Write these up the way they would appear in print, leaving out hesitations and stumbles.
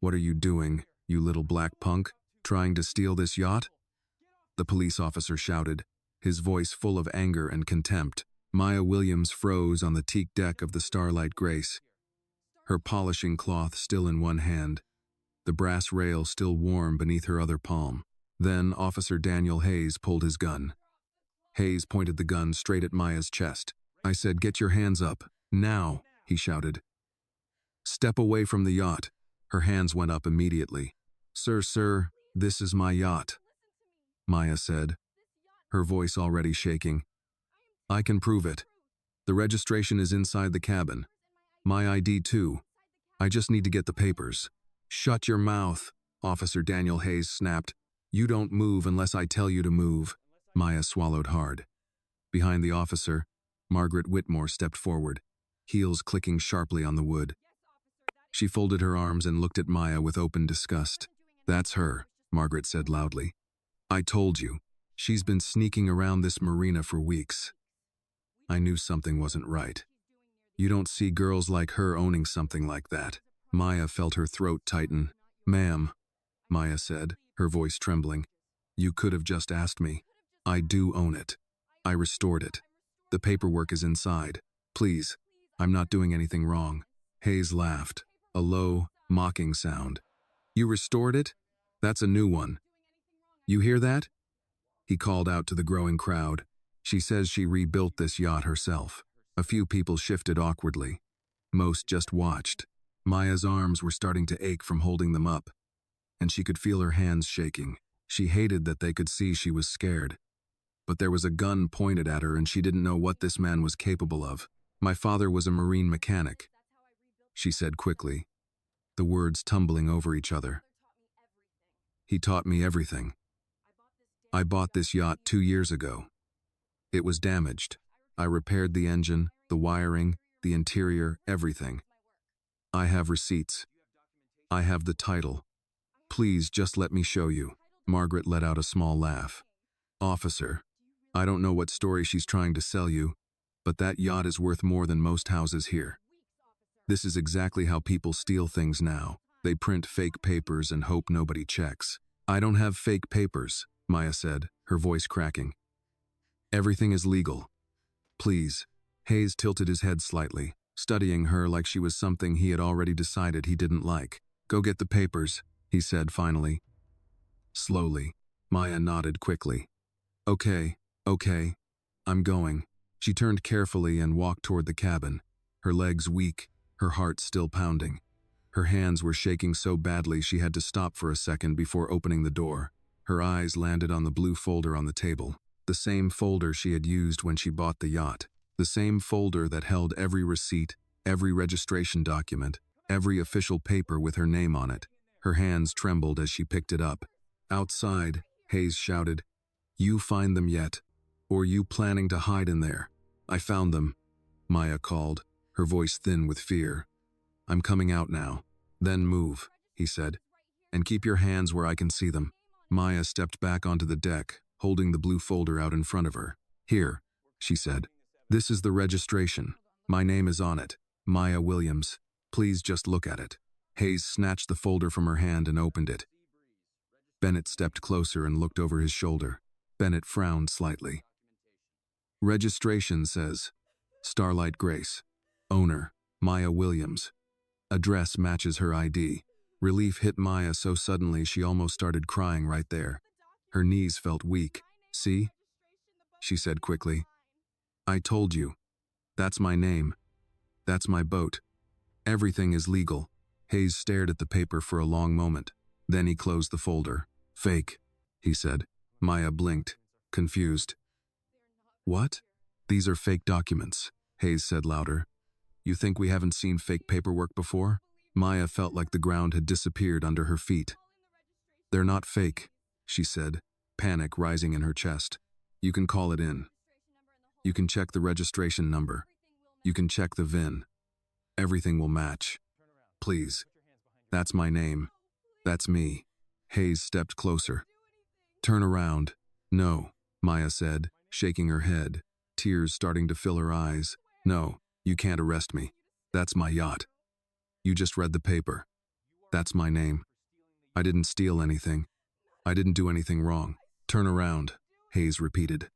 "What are you doing, you little black punk? Trying to steal this yacht?" The police officer shouted, his voice full of anger and contempt. Maya Williams froze on the teak deck of the Starlight Grace, her polishing cloth still in one hand, the brass rail still warm beneath her other palm. Then Officer Daniel Hayes pulled his gun. Hayes pointed the gun straight at Maya's chest. "I said, get your hands up, now," he shouted. "Step away from the yacht." Her hands went up immediately. Sir, this is my yacht," Maya said, her voice already shaking. "I can prove it. The registration is inside the cabin. My ID too. I just need to get the papers." "Shut your mouth," Officer Daniel Hayes snapped. "You don't move unless I tell you to move." Maya swallowed hard. Behind the officer, Margaret Whitmore stepped forward, heels clicking sharply on the wood. She folded her arms and looked at Maya with open disgust. "That's her," Margaret said loudly. "I told you. She's been sneaking around this marina for weeks. I knew something wasn't right. You don't see girls like her owning something like that." Maya felt her throat tighten. "Ma'am," Maya said, her voice trembling, "you could have just asked me. I do own it. I restored it. The paperwork is inside. Please, I'm not doing anything wrong." Hayes laughed, a low, mocking sound. "You restored it? That's a new one. You hear that?" He called out to the growing crowd. "She says she rebuilt this yacht herself." A few people shifted awkwardly. Most just watched. Maya's arms were starting to ache from holding them up, and she could feel her hands shaking. She hated that they could see she was scared. But there was a gun pointed at her and she didn't know what this man was capable of. "My father was a marine mechanic," she said quickly, the words tumbling over each other. "He taught me everything. I bought this yacht 2 years ago. It was damaged. I repaired the engine, the wiring, the interior, everything. I have receipts. I have the title. Please just let me show you." Margaret let out a small laugh. "Officer, I don't know what story she's trying to sell you, but that yacht is worth more than most houses here. This is exactly how people steal things now. They print fake papers and hope nobody checks." "I don't have fake papers," Maya said, her voice cracking. "Everything is legal. Please." Hayes tilted his head slightly, studying her like she was something he had already decided he didn't like. "Go get the papers," he said finally. Slowly, Maya nodded quickly. Okay, I'm going." She turned carefully and walked toward the cabin, her legs weak, her heart still pounding. Her hands were shaking so badly she had to stop for a second before opening the door. Her eyes landed on the blue folder on the table, the same folder she had used when she bought the yacht, the same folder that held every receipt, every registration document, every official paper with her name on it. Her hands trembled as she picked it up. "Outside," Hayes shouted. "You find them yet? Or you planning to hide in there?" "I found them," Maya called, her voice thin with fear. "I'm coming out now." "Then move," he said, "and keep your hands where I can see them." Maya stepped back onto the deck, holding the blue folder out in front of her. "Here," she said. "This is the registration. My name is on it, Maya Williams. Please just look at it." Hayes snatched the folder from her hand and opened it. Bennett stepped closer and looked over his shoulder. Bennett frowned slightly. "Registration says, Starlight Grace. Owner, Maya Williams. Address matches her ID." Relief hit Maya so suddenly she almost started crying right there. Her knees felt weak. "See?" she said quickly. "I told you. That's my name. That's my boat. Everything is legal." Hayes stared at the paper for a long moment. Then he closed the folder. "Fake," he said. Maya blinked, confused. "What?" "These are fake documents," Hayes said louder. "You think we haven't seen fake paperwork before?" Maya felt like the ground had disappeared under her feet. "They're not fake," she said, panic rising in her chest. "You can call it in. You can check the registration number. You can check the VIN. Everything will match. Please. That's my name. That's me." Hayes stepped closer. "Turn around." "No," Maya said, shaking her head, tears starting to fill her eyes. "No, you can't arrest me. That's my yacht. You just read the paper. That's my name. I didn't steal anything. I didn't do anything wrong. Turn around, Hayes repeated.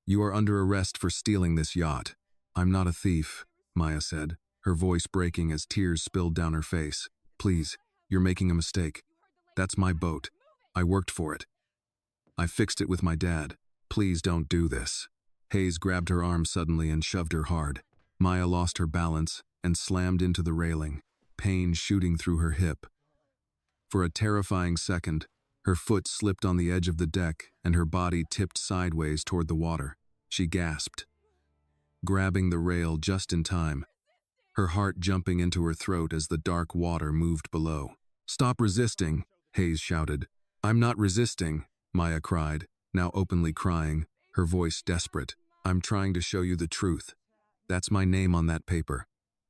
You are under arrest for stealing this yacht. I'm not a thief, Maya said, her voice breaking as tears spilled down her face. Please, you're making a mistake. That's my boat. I worked for it. I fixed it with my dad. Please don't do this. Hayes grabbed her arm suddenly and shoved her hard. Maya lost her balance and slammed into the railing, pain shooting through her hip. For a terrifying second, her foot slipped on the edge of the deck and her body tipped sideways toward the water. She gasped, grabbing the rail just in time, her heart jumping into her throat as the dark water moved below. Stop resisting, Hayes shouted. I'm not resisting, Maya cried, now openly crying, her voice desperate. I'm trying to show you the truth. That's my name on that paper.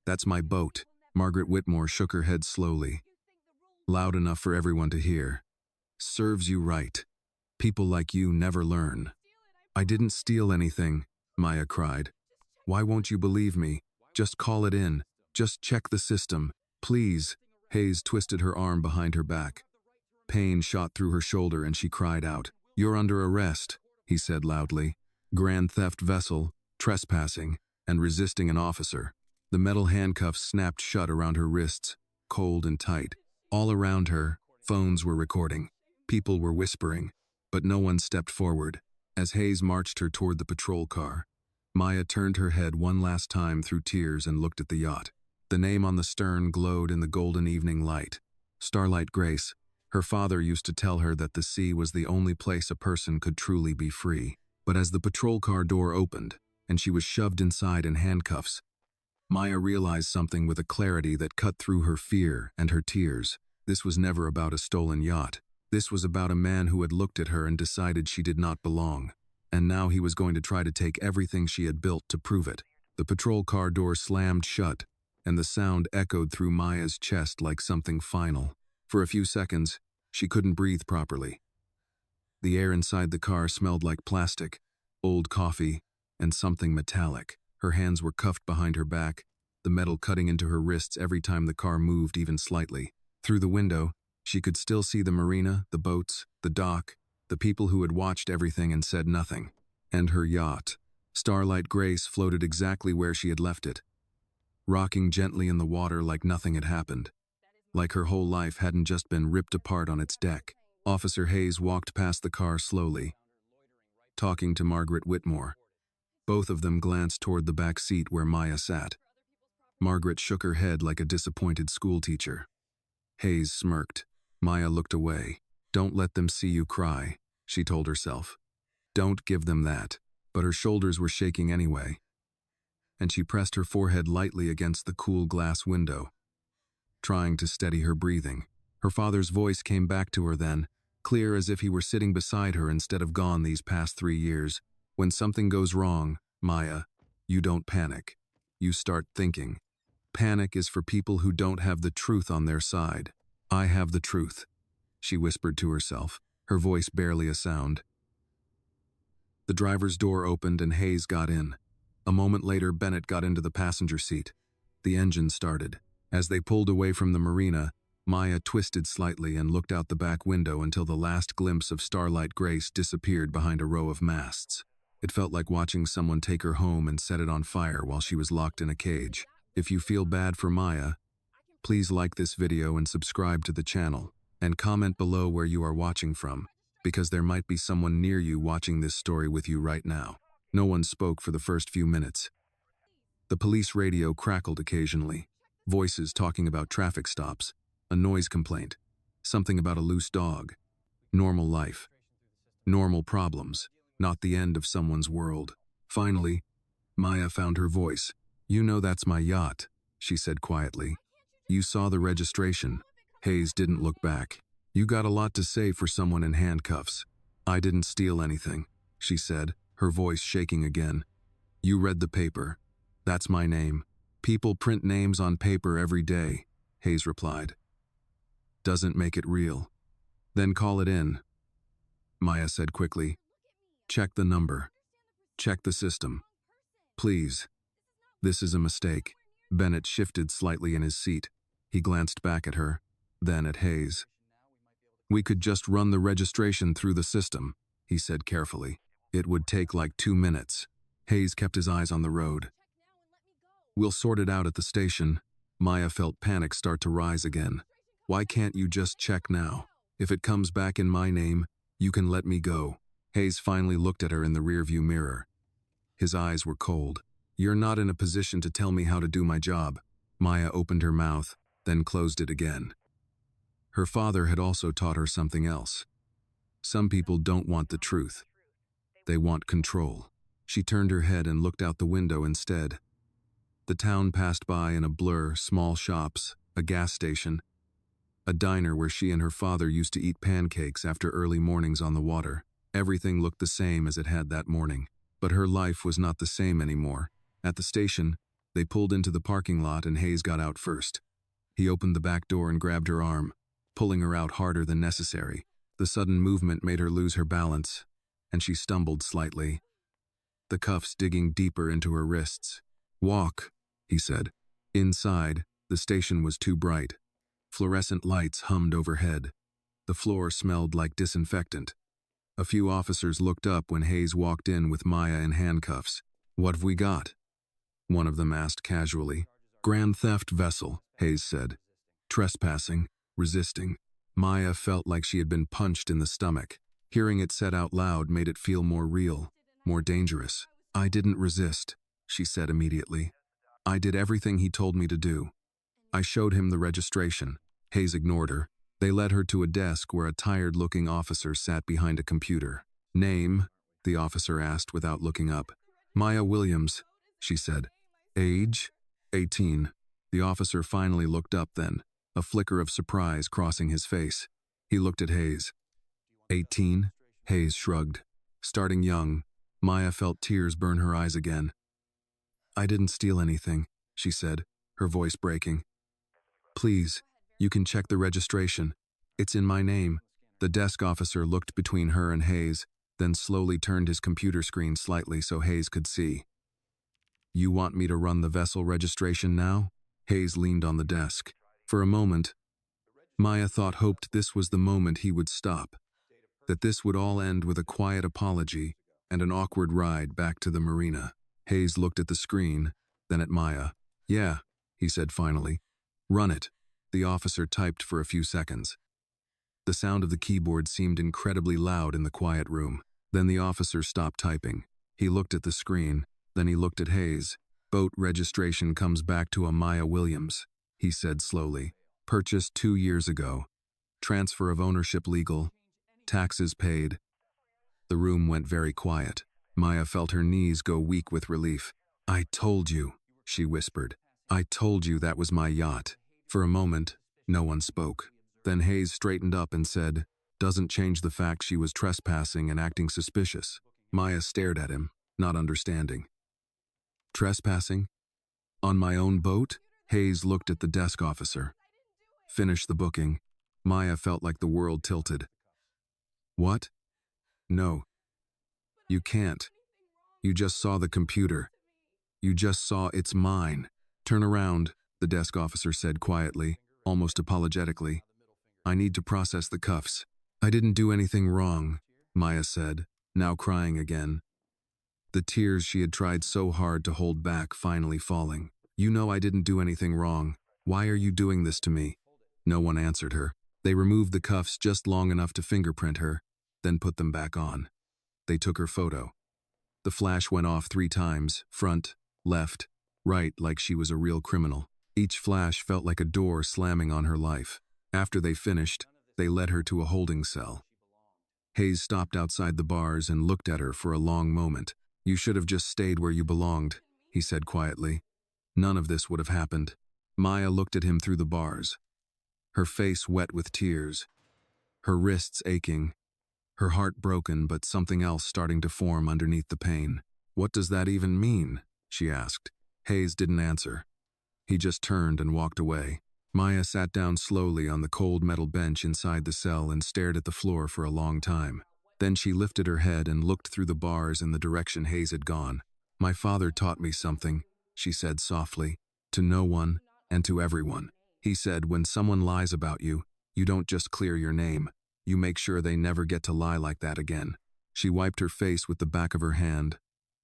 That's my boat. Margaret Whitmore shook her head slowly, loud enough for everyone to hear. Serves you right. People like you never learn. I didn't steal anything, Maya cried. Why won't you believe me? Just call it in. Just check the system. Please. Hayes twisted her arm behind her back. Pain shot through her shoulder and she cried out. You're under arrest, he said loudly. Grand theft vessel, trespassing, and resisting an officer. The metal handcuffs snapped shut around her wrists, cold and tight. All around her, phones were recording. People were whispering, but no one stepped forward. As Hayes marched her toward the patrol car, Maya turned her head one last time through tears and looked at the yacht. The name on the stern glowed in the golden evening light. Starlight Grace. Her father used to tell her that the sea was the only place a person could truly be free. But as the patrol car door opened, and she was shoved inside in handcuffs, Maya realized something with a clarity that cut through her fear and her tears. This was never about a stolen yacht. This was about a man who had looked at her and decided she did not belong. And now he was going to try to take everything she had built to prove it. The patrol car door slammed shut, and the sound echoed through Maya's chest like something final. For a few seconds, she couldn't breathe properly. The air inside the car smelled like plastic, old coffee, and something metallic. Her hands were cuffed behind her back, the metal cutting into her wrists every time the car moved even slightly. Through the window, she could still see the marina, the boats, the dock, the people who had watched everything and said nothing. And her yacht, Starlight Grace, floated exactly where she had left it, rocking gently in the water like nothing had happened, like her whole life hadn't just been ripped apart on its deck. Officer Hayes walked past the car slowly, talking to Margaret Whitmore. Both of them glanced toward the back seat where Maya sat. Margaret shook her head like a disappointed schoolteacher. Hayes smirked. Maya looked away. Don't let them see you cry, she told herself. Don't give them that. But her shoulders were shaking anyway, and she pressed her forehead lightly against the cool glass window, trying to steady her breathing. Her father's voice came back to her then, clear as if he were sitting beside her instead of gone these past 3 years. When something goes wrong, Maya, you don't panic. You start thinking. Panic is for people who don't have the truth on their side. I have the truth, she whispered to herself, her voice barely a sound. The driver's door opened and Hayes got in. A moment later, Bennett got into the passenger seat. The engine started. As they pulled away from the marina, Maya twisted slightly and looked out the back window until the last glimpse of Starlight Grace disappeared behind a row of masts. It felt like watching someone take her home and set it on fire while she was locked in a cage. If you feel bad for Maya, please like this video and subscribe to the channel, and comment below where you are watching from, because there might be someone near you watching this story with you right now. No one spoke for the first few minutes. The police radio crackled occasionally, voices talking about traffic stops, a noise complaint, something about a loose dog. Normal life. Normal problems, not the end of someone's world. Finally, Maya found her voice. You know that's my yacht, she said quietly. You saw the registration. Hayes didn't look back. You got a lot to say for someone in handcuffs. I didn't steal anything, she said, her voice shaking again. You read the paper. That's my name. People print names on paper every day, Hayes replied. Doesn't make it real. Then call it in, Maya said quickly. Check the number. Check the system. Please. This is a mistake. Bennett shifted slightly in his seat. He glanced back at her. then at Hayes. "We could just run the registration through the system," he said carefully. "It would take like 2 minutes." Hayes kept his eyes on the road. "We'll sort it out at the station." Maya felt panic start to rise again. "Why can't you just check now? If it comes back in my name, you can let me go." Hayes finally looked at her in the rearview mirror. His eyes were cold. "You're not in a position to tell me how to do my job." Maya opened her mouth, then closed it again. Her father had also taught her something else. Some people don't want the truth. They want control. She turned her head and looked out the window instead. The town passed by in a blur, small shops, a gas station, a diner where she and her father used to eat pancakes after early mornings on the water. Everything looked the same as it had that morning. But her life was not the same anymore. At the station, they pulled into the parking lot and Hayes got out first. He opened the back door and grabbed her arm, pulling her out harder than necessary. The sudden movement made her lose her balance, and she stumbled slightly, the cuffs digging deeper into her wrists. "Walk," he said. Inside, the station was too bright. Fluorescent lights hummed overhead. The floor smelled like disinfectant. A few officers looked up when Hayes walked in with Maya in handcuffs. "What've we got?" one of them asked casually. "Grand theft vessel," Hayes said. "Trespassing, resisting." Maya felt like she had been punched in the stomach. Hearing it said out loud made it feel more real, more dangerous. "I didn't resist," she said immediately. "I did everything he told me to do." I showed him the registration. Hayes ignored her. They led her to a desk where a tired-looking officer sat behind a computer. "Name?" the officer asked without looking up. "Maya Williams," she said. "Age?" 18. The officer finally looked up then, a flicker of surprise crossing his face. He looked at Hayes. 18? Hayes shrugged. Starting young, Maya felt tears burn her eyes again. "I didn't steal anything," she said, her voice breaking. "Please, you can check the registration. It's in my name." The desk officer looked between her and Hayes, then slowly turned his computer screen slightly so Hayes could see. "You want me to run the vessel registration now?" Hayes leaned on the desk. For a moment, Maya hoped this was the moment he would stop, that this would all end with a quiet apology and an awkward ride back to the marina. Hayes looked at the screen, then at Maya. "Yeah," he said finally. "Run it." The officer typed for a few seconds. The sound of the keyboard seemed incredibly loud in the quiet room. Then the officer stopped typing. He looked at the screen, then he looked at Hayes. "Boat registration comes back to a Maya Williams," he said slowly. "Purchased 2 years ago. Transfer of ownership legal. Taxes paid." The room went very quiet. Maya felt her knees go weak with relief. "I told you," she whispered. "I told you that was my yacht." For a moment, no one spoke. Then Hayes straightened up and said, "Doesn't change the fact she was trespassing and acting suspicious." Maya stared at him, not understanding. "Trespassing? On my own boat?" Hayes looked at the desk officer. "Finish the booking." Maya felt like the world tilted. "What? No. You can't. You just saw the computer. You just saw it's mine." "Turn around," the desk officer said quietly, almost apologetically. "I need to process the cuffs." "I didn't do anything wrong," Maya said, now crying again. The tears she had tried so hard to hold back finally falling. "You know I didn't do anything wrong. Why are you doing this to me?" No one answered her. They removed the cuffs just long enough to fingerprint her, then put them back on. They took her photo. The flash went off 3 times, front, left, right, like she was a real criminal. Each flash felt like a door slamming on her life. After they finished, they led her to a holding cell. Hayes stopped outside the bars and looked at her for a long moment. "You should have just stayed where you belonged," he said quietly. "None of this would have happened." Maya looked at him through the bars, her face wet with tears, her wrists aching, her heart broken but something else starting to form underneath the pain. "What does that even mean?" she asked. Hayes didn't answer. He just turned and walked away. Maya sat down slowly on the cold metal bench inside the cell and stared at the floor for a long time. Then she lifted her head and looked through the bars in the direction Hayes had gone. "My father taught me something," she said softly. "To no one and to everyone. He said, when someone lies about you, You don't just clear your name. You make sure they never get to lie like that again. She wiped her face with the back of her hand,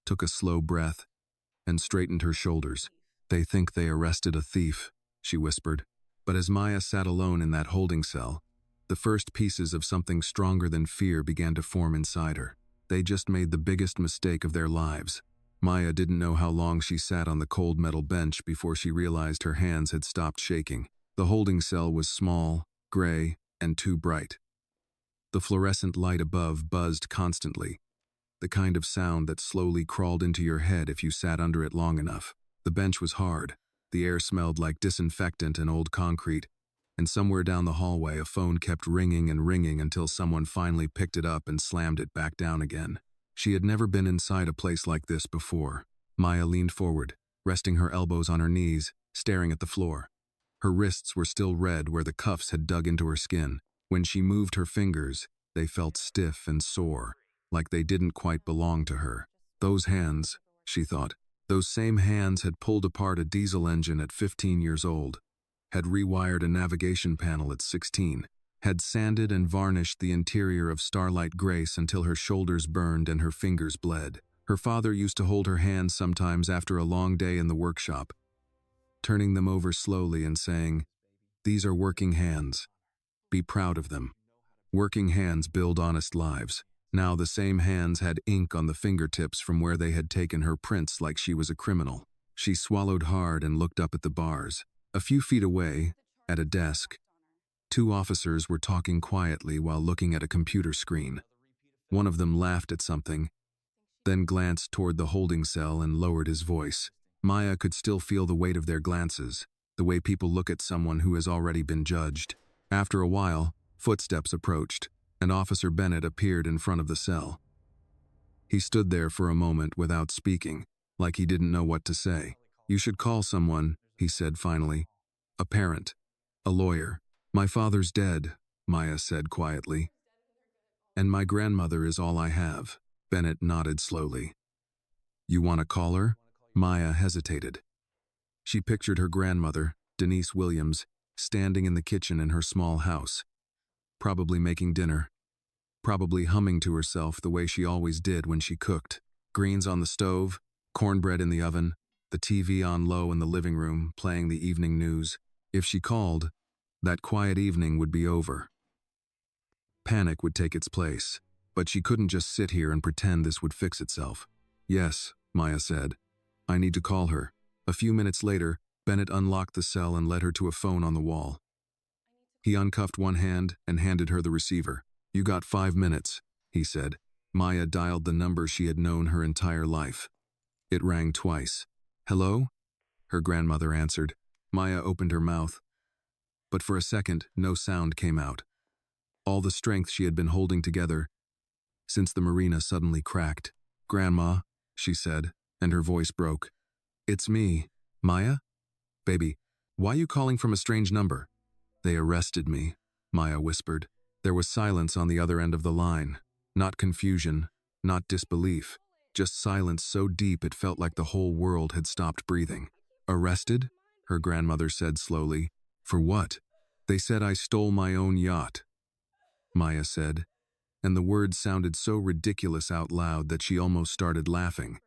took a slow breath, and straightened her shoulders. They think they arrested a thief, she whispered. But as Maya sat alone in that holding cell, the first pieces of something stronger than fear began to form inside her. They just made the biggest mistake of their lives. Maya didn't know how long she sat on the cold metal bench before she realized her hands had stopped shaking. The holding cell was small, gray, and too bright. The fluorescent light above buzzed constantly, the kind of sound that slowly crawled into your head if you sat under it long enough. The bench was hard. The air smelled like disinfectant and old concrete, and somewhere down the hallway a phone kept ringing and ringing until someone finally picked it up and slammed it back down again. She had never been inside a place like this before. Maya leaned forward, resting her elbows on her knees, staring at the floor. Her wrists were still red where the cuffs had dug into her skin. When she moved her fingers, they felt stiff and sore, like they didn't quite belong to her. Those hands, she thought, those same hands had pulled apart a diesel engine at 15 years old, had rewired a navigation panel at 16, had sanded and varnished the interior of Starlight Grace until her shoulders burned and her fingers bled. Her father used to hold her hands sometimes after a long day in the workshop, turning them over slowly and saying, "These are working hands. Be proud of them. Working hands build honest lives." Now the same hands had ink on the fingertips from where they had taken her prints like she was a criminal. She swallowed hard and looked up at the bars. A few feet away, at a desk, two officers were talking quietly while looking at a computer screen. One of them laughed at something, then glanced toward the holding cell and lowered his voice. Maya could still feel the weight of their glances, the way people look at someone who has already been judged. After a while, footsteps approached, and Officer Bennett appeared in front of the cell. He stood there for a moment without speaking, like he didn't know what to say. "You should call someone," he said finally. "A parent. A lawyer." "My father's dead," Maya said quietly. "And my grandmother is all I have." Bennett nodded slowly. "You want to call her?" Maya hesitated. She pictured her grandmother, Denise Williams, standing in the kitchen in her small house, probably making dinner, probably humming to herself the way she always did when she cooked. Greens on the stove, cornbread in the oven, the TV on low in the living room, playing the evening news. If she called, that quiet evening would be over. Panic would take its place, but she couldn't just sit here and pretend this would fix itself. "Yes," Maya said. "I need to call her." A few minutes later, Bennett unlocked the cell and led her to a phone on the wall. He uncuffed one hand and handed her the receiver. "You got 5 minutes," he said. Maya dialed the number she had known her entire life. It rang twice. "Hello?" her grandmother answered. Maya opened her mouth, but for a second, no sound came out. All the strength she had been holding together since the marina suddenly cracked. "Grandma," she said, and her voice broke. "It's me. Maya? Baby, why you calling from a strange number?" "They arrested me," Maya whispered. There was silence on the other end of the line. Not confusion, not disbelief, just silence so deep it felt like the whole world had stopped breathing. "Arrested?" her grandmother said slowly. "For what?" "They said I stole my own yacht," Maya said, and the words sounded so ridiculous out loud that she almost started laughing,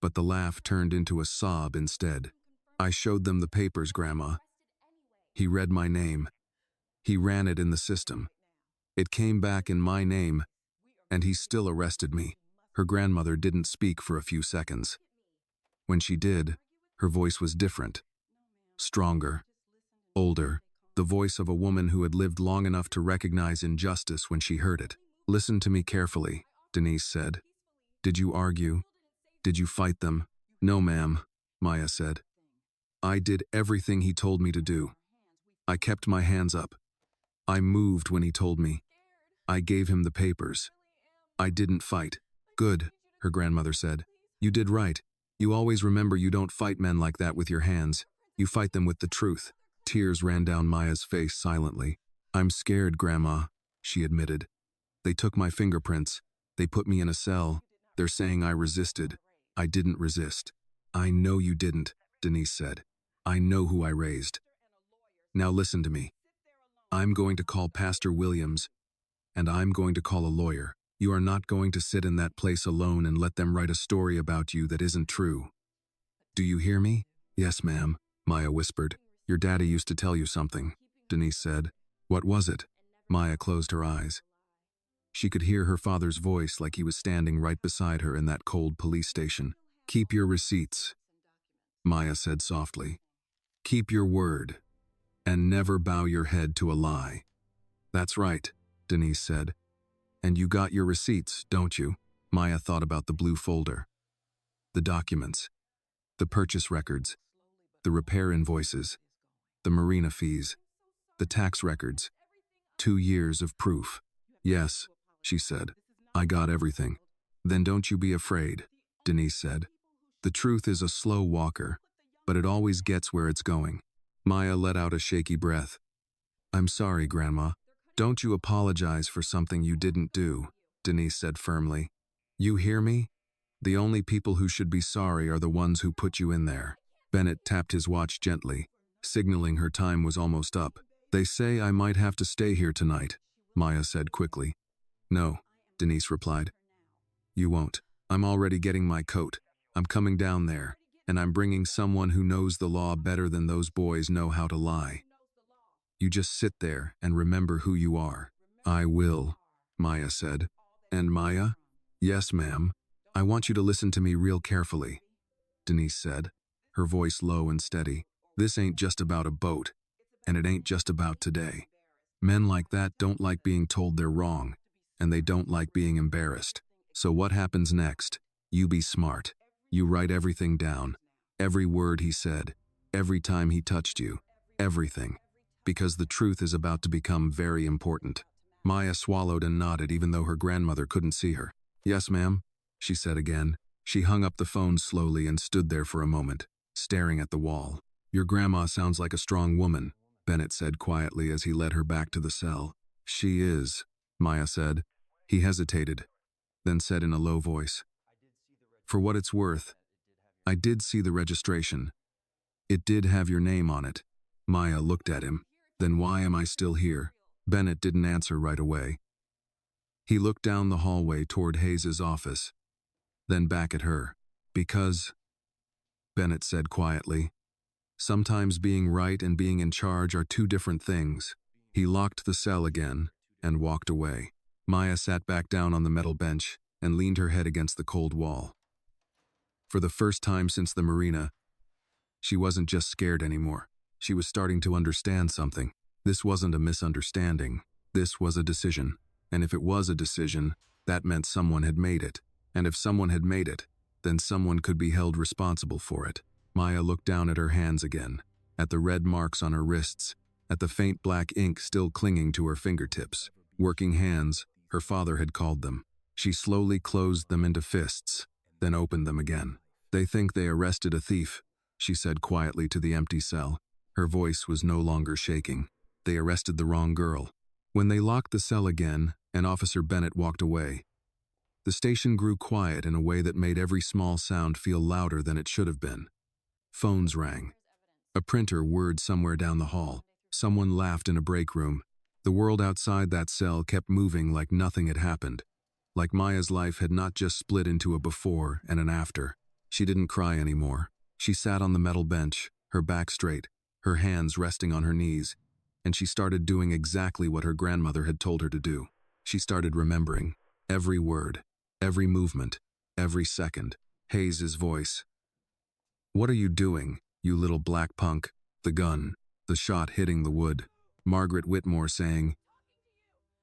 but the laugh turned into a sob instead. "I showed them the papers, Grandma. He read my name. He ran it in the system. It came back in my name, and he still arrested me." Her grandmother didn't speak for a few seconds. When she did, her voice was different, stronger, older, the voice of a woman who had lived long enough to recognize injustice when she heard it. "Listen to me carefully," Denise said. "Did you argue? Did you fight them?" "No, ma'am," Maya said. "I did everything he told me to do. I kept my hands up. I moved when he told me. I gave him the papers. I didn't fight." "Good," her grandmother said. "You did right. You always remember you don't fight men like that with your hands. You fight them with the truth." Tears ran down Maya's face silently. "I'm scared, Grandma," she admitted. "They took my fingerprints. They put me in a cell. They're saying I resisted. I didn't resist." "I know you didn't," Denise said. "I know who I raised. Now listen to me. I'm going to call Pastor Williams, and I'm going to call a lawyer. You are not going to sit in that place alone and let them write a story about you that isn't true. Do you hear me? Yes, ma'am, Maya whispered. Your daddy used to tell you something, Denise said. What was it? Maya closed her eyes. She could hear her father's voice like he was standing right beside her in that cold police station. Keep your receipts, Maya said softly. Keep your word, and never bow your head to a lie. That's right, Denise said. And you got your receipts, don't you? Maya thought about the blue folder. The documents, the purchase records, the repair invoices, the marina fees, the tax records. 2 years of proof. Yes, she said. I got everything. Then don't you be afraid, Denise said. The truth is a slow walker, but it always gets where it's going. Maya let out a shaky breath. I'm sorry, Grandma. Don't you apologize for something you didn't do, Denise said firmly. You hear me? The only people who should be sorry are the ones who put you in there. Bennett tapped his watch gently, signaling her time was almost up. They say I might have to stay here tonight, Maya said quickly. No, Denise replied. You won't. I'm already getting my coat. I'm coming down there, and I'm bringing someone who knows the law better than those boys know how to lie. You just sit there and remember who you are. I will, Maya said. And Maya? Yes, ma'am. I want you to listen to me real carefully, Denise said, her voice low and steady. This ain't just about a boat, and it ain't just about today. Men like that don't like being told they're wrong, and they don't like being embarrassed. So what happens next? You be smart. You write everything down. Every word he said. Every time he touched you. Everything. Because the truth is about to become very important. Maya swallowed and nodded even though her grandmother couldn't see her. Yes, ma'am, she said again. She hung up the phone slowly and stood there for a moment, staring at the wall. Your grandma sounds like a strong woman, Bennett said quietly as he led her back to the cell. She is, Maya said. He hesitated, then said in a low voice. For what it's worth, I did see the registration. It did have your name on it. Maya looked at him. Then why am I still here? Bennett didn't answer right away. He looked down the hallway toward Hayes's office, then back at her. Because, Bennett said quietly, sometimes being right and being in charge are two different things. He locked the cell again and walked away. Maya sat back down on the metal bench and leaned her head against the cold wall. For the first time since the marina, she wasn't just scared anymore. She was starting to understand something. This wasn't a misunderstanding. This was a decision. And if it was a decision, that meant someone had made it. And if someone had made it, then someone could be held responsible for it. Maya looked down at her hands again, at the red marks on her wrists, at the faint black ink still clinging to her fingertips. Working hands, her father had called them. She slowly closed them into fists, then opened them again. They think they arrested a thief, she said quietly to the empty cell. Her voice was no longer shaking. They arrested the wrong girl. When they locked the cell again, and Officer Bennett walked away, the station grew quiet in a way that made every small sound feel louder than it should have been. Phones rang. A printer whirred somewhere down the hall. Someone laughed in a break room. The world outside that cell kept moving like nothing had happened. Like Maya's life had not just split into a before and an after. She didn't cry anymore. She sat on the metal bench, her back straight, her hands resting on her knees, and she started doing exactly what her grandmother had told her to do. She started remembering every word, every movement, every second. Hayes's voice. What are you doing, you little black punk? The gun, the shot hitting the wood. Margaret Whitmore saying,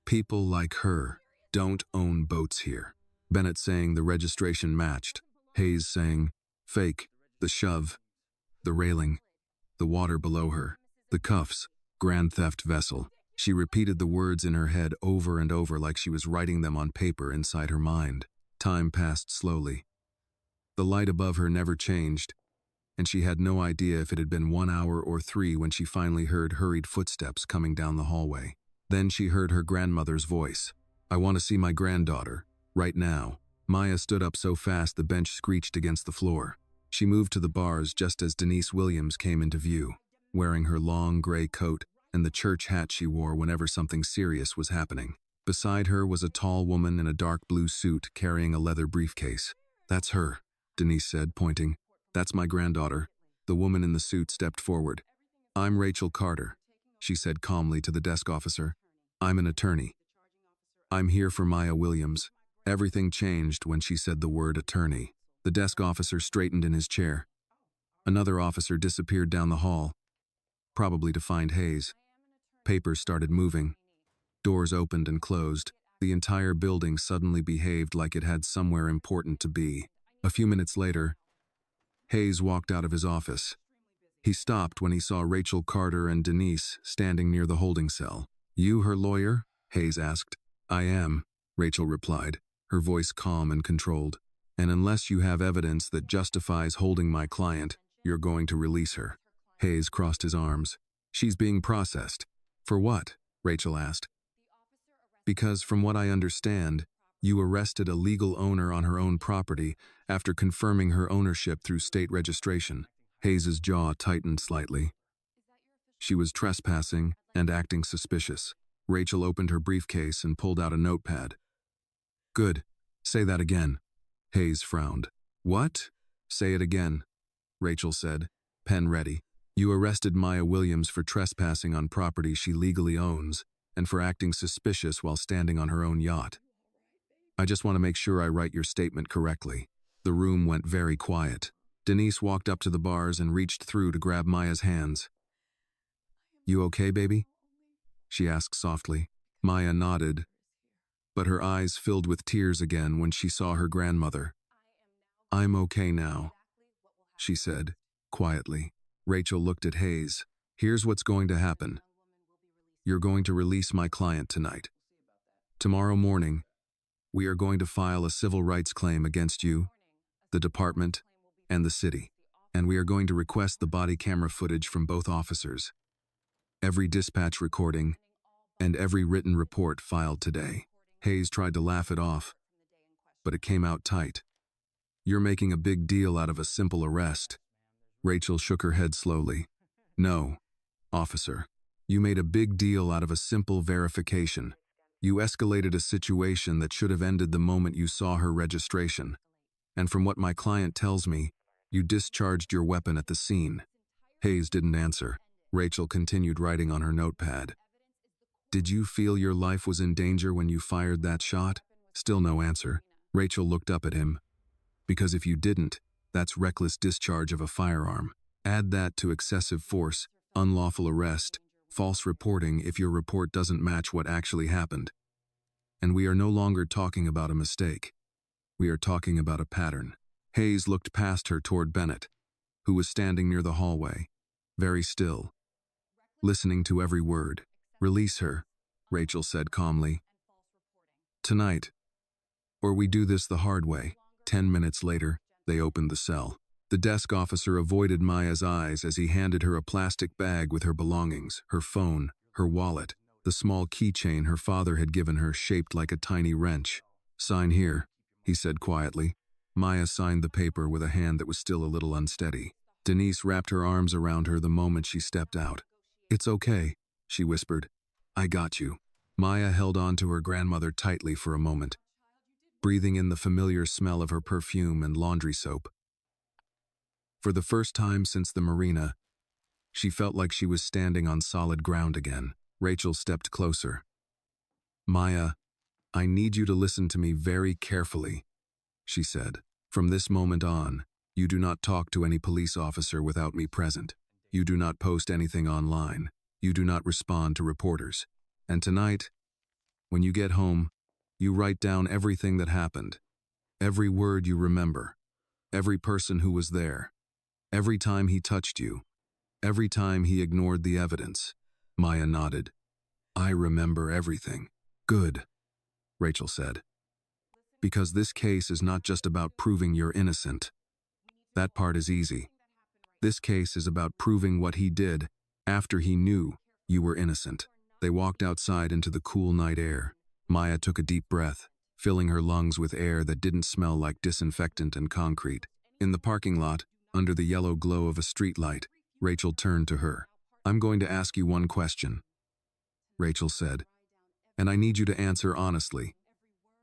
people like her don't own boats here. Bennett saying the registration matched. Hayes saying, fake, the shove, the railing, the water below her, the cuffs, grand theft vessel. She repeated the words in her head over and over like she was writing them on paper inside her mind. Time passed slowly. The light above her never changed, and she had no idea if it had been 1 hour or 3 when she finally heard hurried footsteps coming down the hallway. Then she heard her grandmother's voice. I want to see my granddaughter, right now. Maya stood up so fast the bench screeched against the floor. She moved to the bars just as Denise Williams came into view, wearing her long gray coat, and the church hat she wore whenever something serious was happening. Beside her was a tall woman in a dark blue suit carrying a leather briefcase. "That's her," Denise said, pointing. "That's my granddaughter." The woman in the suit stepped forward. "I'm Rachel Carter," she said calmly to the desk officer. "I'm an attorney. I'm here for Maya Williams." Everything changed when she said the word attorney. The desk officer straightened in his chair. Another officer disappeared down the hall, probably to find Hayes. Papers started moving. Doors opened and closed. The entire building suddenly behaved like it had somewhere important to be. A few minutes later, Hayes walked out of his office. He stopped when he saw Rachel Carter and Denise standing near the holding cell. "You her lawyer?" Hayes asked. "I am," Rachel replied, her voice calm and controlled. "And unless you have evidence that justifies holding my client, you're going to release her." Hayes crossed his arms. "She's being processed." "For what?" Rachel asked. "Because from what I understand, you arrested a legal owner on her own property after confirming her ownership through state registration." Hayes's jaw tightened slightly. "She was trespassing and acting suspicious." Rachel opened her briefcase and pulled out a notepad. "Good. Say that again." Hayes frowned. "What?" "Say it again," Rachel said, pen ready. "You arrested Maya Williams for trespassing on property she legally owns and for acting suspicious while standing on her own yacht. I just want to make sure I write your statement correctly." The room went very quiet. Denise walked up to the bars and reached through to grab Maya's hands. "You okay, baby?" she asked softly. Maya nodded, but her eyes filled with tears again when she saw her grandmother. "I'm okay now," she said, quietly. Rachel looked at Hayes. "Here's what's going to happen. You're going to release my client tonight. Tomorrow morning, we are going to file a civil rights claim against you, the department, and the city. And we are going to request the body camera footage from both officers, every dispatch recording, and every written report filed today." Hayes tried to laugh it off, but it came out tight. "You're making a big deal out of a simple arrest." Rachel shook her head slowly. "No, officer. You made a big deal out of a simple verification. You escalated a situation that should have ended the moment you saw her registration. And from what my client tells me, you discharged your weapon at the scene." Hayes didn't answer. Rachel continued writing on her notepad. "Did you feel your life was in danger when you fired that shot?" Still no answer. Rachel looked up at him. "Because if you didn't, that's reckless discharge of a firearm. Add that to excessive force, unlawful arrest, false reporting if your report doesn't match what actually happened. And we are no longer talking about a mistake. We are talking about a pattern." Hayes looked past her toward Bennett, who was standing near the hallway, very still, listening to every word. "Release her," Rachel said calmly. "Tonight, or we do this the hard way." 10 minutes later, they opened the cell. The desk officer avoided Maya's eyes as he handed her a plastic bag with her belongings, her phone, her wallet, the small keychain her father had given her shaped like a tiny wrench. "Sign here," he said quietly. Maya signed the paper with a hand that was still a little unsteady. Denise wrapped her arms around her the moment she stepped out. "It's okay," she whispered. "I got you." Maya held on to her grandmother tightly for a moment, breathing in the familiar smell of her perfume and laundry soap. For the first time since the marina, she felt like she was standing on solid ground again. Rachel stepped closer. "Maya, I need you to listen to me very carefully," she said. "From this moment on, you do not talk to any police officer without me present. You do not post anything online. You do not respond to reporters. And tonight, when you get home, you write down everything that happened, every word you remember, every person who was there, every time he touched you, every time he ignored the evidence." Maya nodded. "I remember everything." "Good," Rachel said. "Because this case is not just about proving you're innocent. That part is easy. This case is about proving what he did after he knew you were innocent." They walked outside into the cool night air. Maya took a deep breath, filling her lungs with air that didn't smell like disinfectant and concrete. In the parking lot, under the yellow glow of a streetlight, Rachel turned to her. I'm going to ask you one question, Rachel said, and I need you to answer honestly.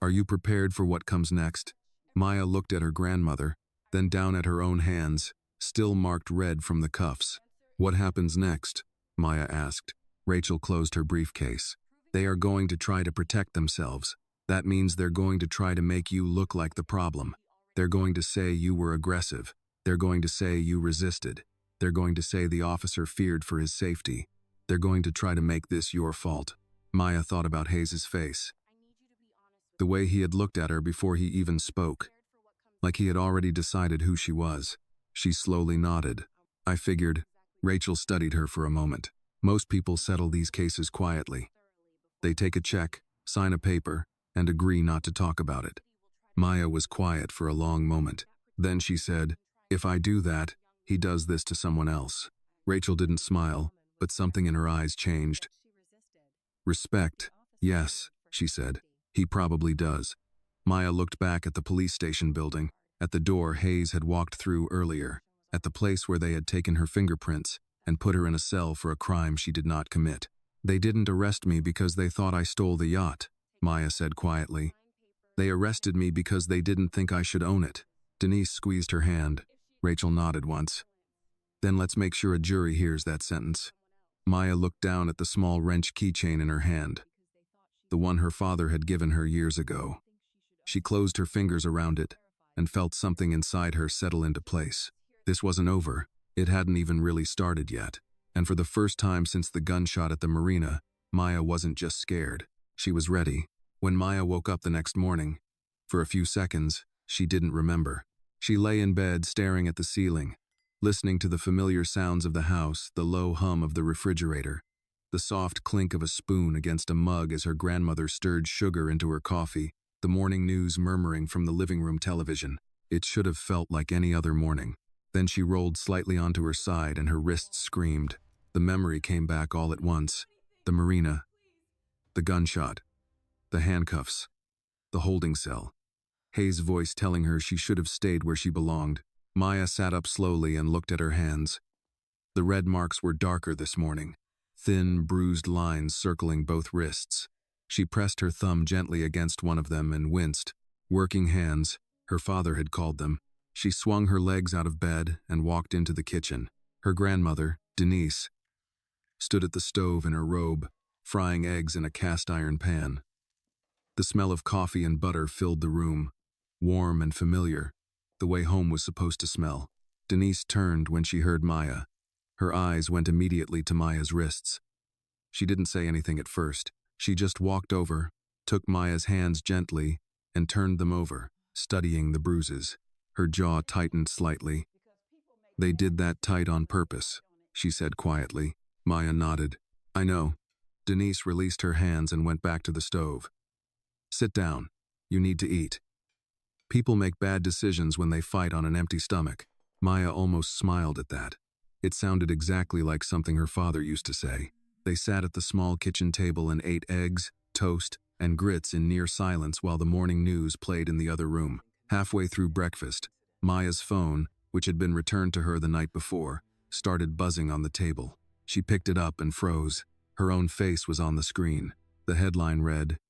Are you prepared for what comes next? Maya looked at her grandmother, then down at her own hands, still marked red from the cuffs. What happens next? Maya asked. Rachel closed her briefcase. They are going to try to protect themselves. That means they're going to try to make you look like the problem. They're going to say you were aggressive. They're going to say you resisted. They're going to say the officer feared for his safety. They're going to try to make this your fault. Maya thought about Hayes' face. The way he had looked at her before he even spoke. Like he had already decided who she was. She slowly nodded. I figured. Rachel studied her for a moment. Most people settle these cases quietly. They take a check, sign a paper, and agree not to talk about it. Maya was quiet for a long moment. Then she said, "If I do that, he does this to someone else." Rachel didn't smile, but something in her eyes changed. "Respect, yes," she said. "He probably does." Maya looked back at the police station building, at the door Hayes had walked through earlier, at the place where they had taken her fingerprints and put her in a cell for a crime she did not commit. "They didn't arrest me because they thought I stole the yacht," Maya said quietly. "They arrested me because they didn't think I should own it." Denise squeezed her hand. Rachel nodded once. "Then let's make sure a jury hears that sentence." Maya looked down at the small wrench keychain in her hand, the one her father had given her years ago. She closed her fingers around it and felt something inside her settle into place. This wasn't over. It hadn't even really started yet. And for the first time since the gunshot at the marina, Maya wasn't just scared. She was ready. When Maya woke up the next morning, for a few seconds, she didn't remember. She lay in bed staring at the ceiling, listening to the familiar sounds of the house, the low hum of the refrigerator, the soft clink of a spoon against a mug as her grandmother stirred sugar into her coffee, the morning news murmuring from the living room television. It should have felt like any other morning. Then she rolled slightly onto her side and her wrists screamed. The memory came back all at once. The marina, the gunshot, the handcuffs, the holding cell. Hayes' voice telling her she should have stayed where she belonged. Maya sat up slowly and looked at her hands. The red marks were darker this morning, thin, bruised lines circling both wrists. She pressed her thumb gently against one of them and winced. Working hands, her father had called them. She swung her legs out of bed and walked into the kitchen. Her grandmother, Denise, stood at the stove in her robe, frying eggs in a cast-iron pan. The smell of coffee and butter filled the room, warm and familiar, the way home was supposed to smell. Denise turned when she heard Maya. Her eyes went immediately to Maya's wrists. She didn't say anything at first. She just walked over, took Maya's hands gently, and turned them over, studying the bruises. Her jaw tightened slightly. "They did that tight on purpose," she said quietly. Maya nodded. "I know." Denise released her hands and went back to the stove. "Sit down. You need to eat." People make bad decisions when they fight on an empty stomach. Maya almost smiled at that. It sounded exactly like something her father used to say. They sat at the small kitchen table and ate eggs, toast, and grits in near silence while the morning news played in the other room. Halfway through breakfast, Maya's phone, which had been returned to her the night before, started buzzing on the table. She picked it up and froze. Her own face was on the screen. The headline read,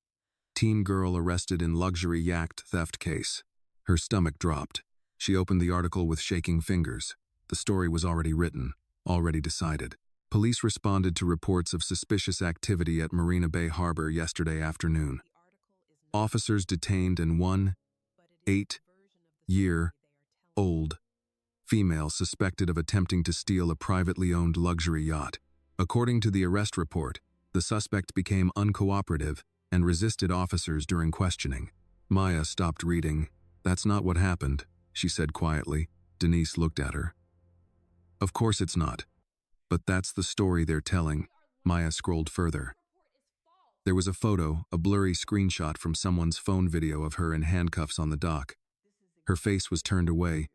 "Teen girl arrested in LuxuryYacht theft case." Her stomach dropped. She opened the article with shaking fingers. The story was already written, already decided. Police responded to reports of suspicious activity at Marina Bay Harbor yesterday afternoon. Officers detained an 18-year-old female suspected of attempting to steal a privately owned luxury yacht. According to the arrest report, the suspect became uncooperative and resisted officers during questioning. Maya stopped reading. "That's not what happened," she said quietly. Denise looked at her. "Of course it's not. But that's the story they're telling." Maya scrolled further. There was a photo, a blurry screenshot from someone's phone video of her in handcuffs on the dock. Her face was turned away,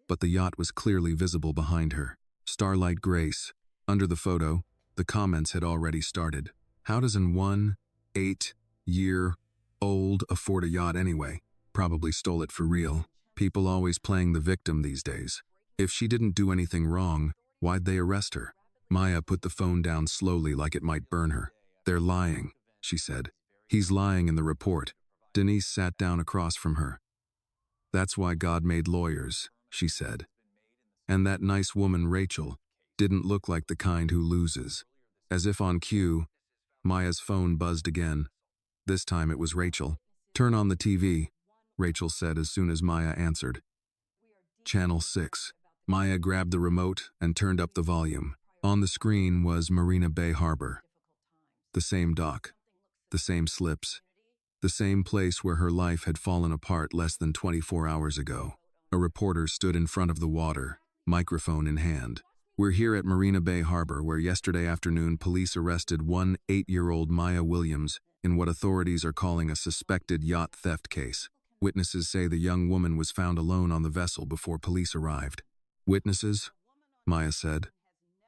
but the yacht was clearly visible behind her. Starlight Grace. Under the photo, the comments had already started. "How does an 18-year-old afford a yacht anyway? Probably stole it for real. People always playing the victim these days. If she didn't do anything wrong, why'd they arrest her?" Maya put the phone down slowly like it might burn her. "They're lying," she said. "He's lying in the report." Denise sat down across from her. "That's why God made lawyers," she said. "And that nice woman, Rachel, didn't look like the kind who loses." As if on cue, Maya's phone buzzed again. This time it was Rachel. "Turn on the TV," Rachel said as soon as Maya answered. Channel 6. Maya grabbed the remote and turned up the volume. On the screen was Marina Bay Harbor. The same dock, the same slips, the same place where her life had fallen apart less than 24 hours ago. A reporter stood in front of the water, microphone in hand. "We're here at Marina Bay Harbor, where yesterday afternoon police arrested 18-year-old Maya Williams in what authorities are calling a suspected yacht theft case. Witnesses say the young woman was found alone on the vessel before police arrived." "Witnesses?" Maya said.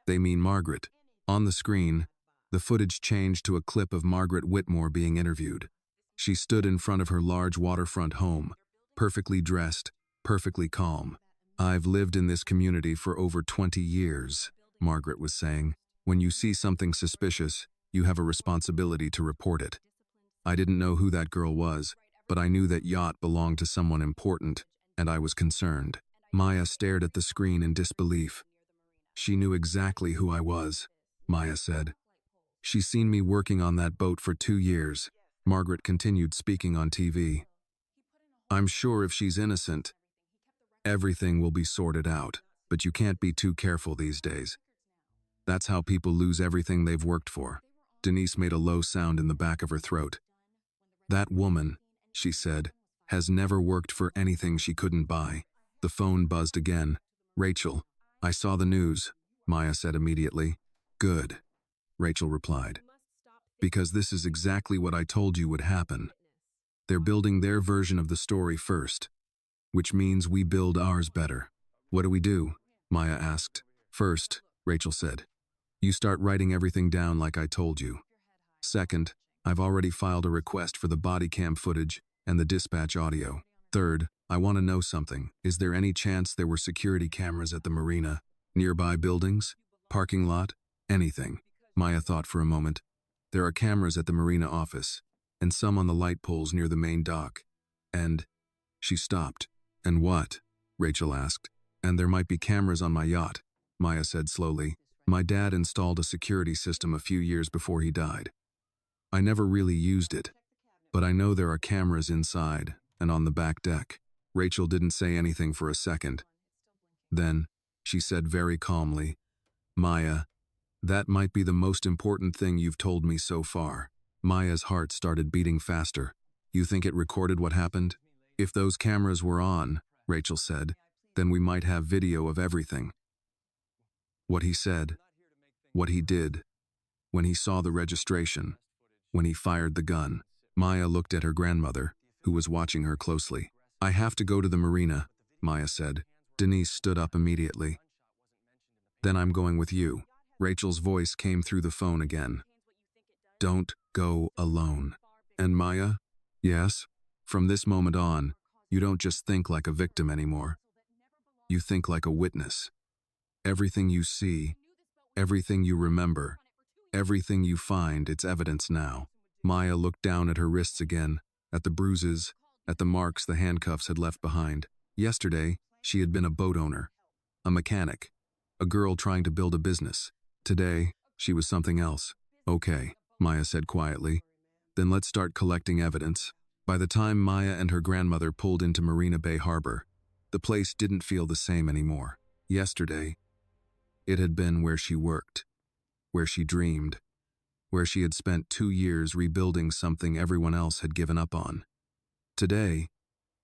"They mean Margaret." On the screen, the footage changed to a clip of Margaret Whitmore being interviewed. She stood in front of her large waterfront home, perfectly dressed, perfectly calm. "I've lived in this community for over 20 years, Margaret was saying. "When you see something suspicious, you have a responsibility to report it. I didn't know who that girl was, but I knew that yacht belonged to someone important, and I was concerned." Maya stared at the screen in disbelief. "She knew exactly who I was," Maya said. "She's seen me working on that boat for 2 years. Margaret continued speaking on TV. "I'm sure if she's innocent, everything will be sorted out, but you can't be too careful these days. That's how people lose everything they've worked for." Denise made a low sound in the back of her throat. "That woman," she said, "has never worked for anything she couldn't buy." The phone buzzed again. "Rachel, I saw the news," Maya said immediately. "Good," Rachel replied. "Because this is exactly what I told you would happen. They're building their version of the story first, which means we build ours better." "What do we do?" Maya asked. "First," Rachel said, "you start writing everything down like I told you. Second, I've already filed a request for the body cam footage and the dispatch audio. Third, I want to know something. Is there any chance there were security cameras at the marina? Nearby buildings? Parking lot? Anything?" Maya thought for a moment. "There are cameras at the marina office, and some on the light poles near the main dock. And..." She stopped. "And what?" Rachel asked. "And there might be cameras on my yacht," Maya said slowly. "My dad installed a security system a few years before he died. I never really used it, but I know there are cameras inside and on the back deck." Rachel didn't say anything for a second. Then, she said very calmly, "Maya, that might be the most important thing you've told me so far." Maya's heart started beating faster. "You think it recorded what happened?" "If those cameras were on," Rachel said, "then we might have video of everything. What he said, what he did, when he saw the registration, when he fired the gun." Maya looked at her grandmother, who was watching her closely. "I have to go to the marina," Maya said. Denise stood up immediately. "Then I'm going with you." Rachel's voice came through the phone again. "Don't go alone." "And Maya?" "Yes? From this moment on, you don't just think like a victim anymore. You think like a witness. Everything you see, everything you remember, everything you find, it's evidence now." Maya looked down at her wrists again, at the bruises, at the marks the handcuffs had left behind. Yesterday, she had been a boat owner, a mechanic, a girl trying to build a business. Today, she was something else. "Okay," Maya said quietly. "Then let's start collecting evidence." By the time Maya and her grandmother pulled into Marina Bay Harbor, the place didn't feel the same anymore. Yesterday, it had been where she worked, where she dreamed, where she had spent 2 years rebuilding something everyone else had given up on. Today,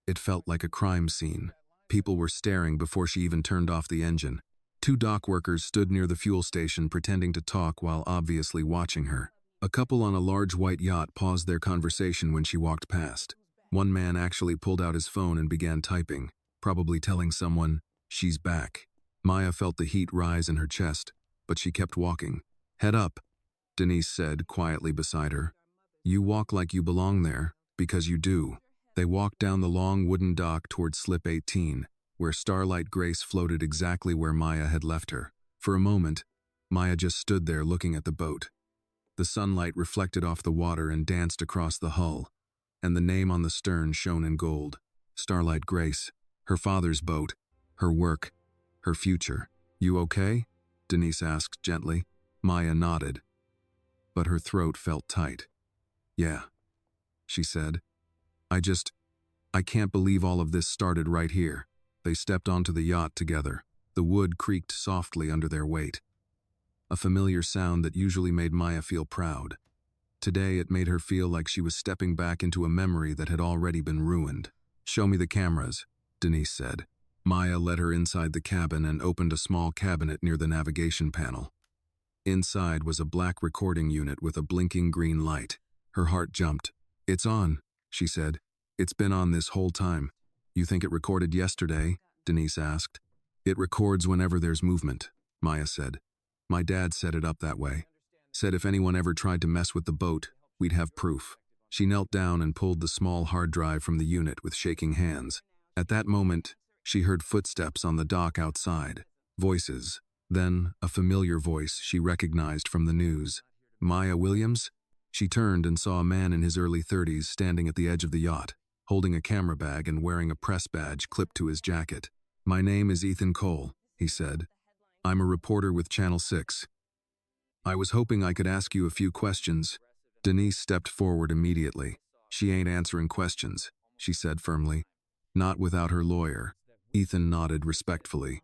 it felt like a crime scene. People were staring before she even turned off the engine. 2 dock workers stood near the fuel station pretending to talk while obviously watching her. A couple on a large white yacht paused their conversation when she walked past. One man actually pulled out his phone and began typing, probably telling someone, "She's back." Maya felt the heat rise in her chest, but she kept walking. "Head up," Denise said quietly beside her. "You walk like you belong there, because you do." They walked down the long wooden dock toward Slip 18, where Starlight Grace floated exactly where Maya had left her. For a moment, Maya just stood there looking at the boat. The sunlight reflected off the water and danced across the hull, and the name on the stern shone in gold. Starlight Grace, her father's boat, her work, her future. "You okay?" Denise asked gently. Maya nodded, but her throat felt tight. "Yeah," she said. I can't believe all of this started right here." They stepped onto the yacht together. The wood creaked softly under their weight. A familiar sound that usually made Maya feel proud. Today it made her feel like she was stepping back into a memory that had already been ruined. "Show me the cameras," Denise said. Maya led her inside the cabin and opened a small cabinet near the navigation panel. Inside was a black recording unit with a blinking green light. Her heart jumped. "It's on," she said. "It's been on this whole time." "You think it recorded yesterday?" Denise asked. "It records whenever there's movement," Maya said. "My dad set it up that way. Said if anyone ever tried to mess with the boat, we'd have proof." She knelt down and pulled the small hard drive from the unit with shaking hands. At that moment, she heard footsteps on the dock outside. Voices. Then, a familiar voice she recognized from the news. "Maya Williams?" She turned and saw a man in his early 30s standing at the edge of the yacht, holding a camera bag and wearing a press badge clipped to his jacket. "My name is Ethan Cole," he said. "I'm a reporter with Channel 6. I was hoping I could ask you a few questions." Denise stepped forward immediately. "She ain't answering questions," she said firmly. "Not without her lawyer." Ethan nodded respectfully.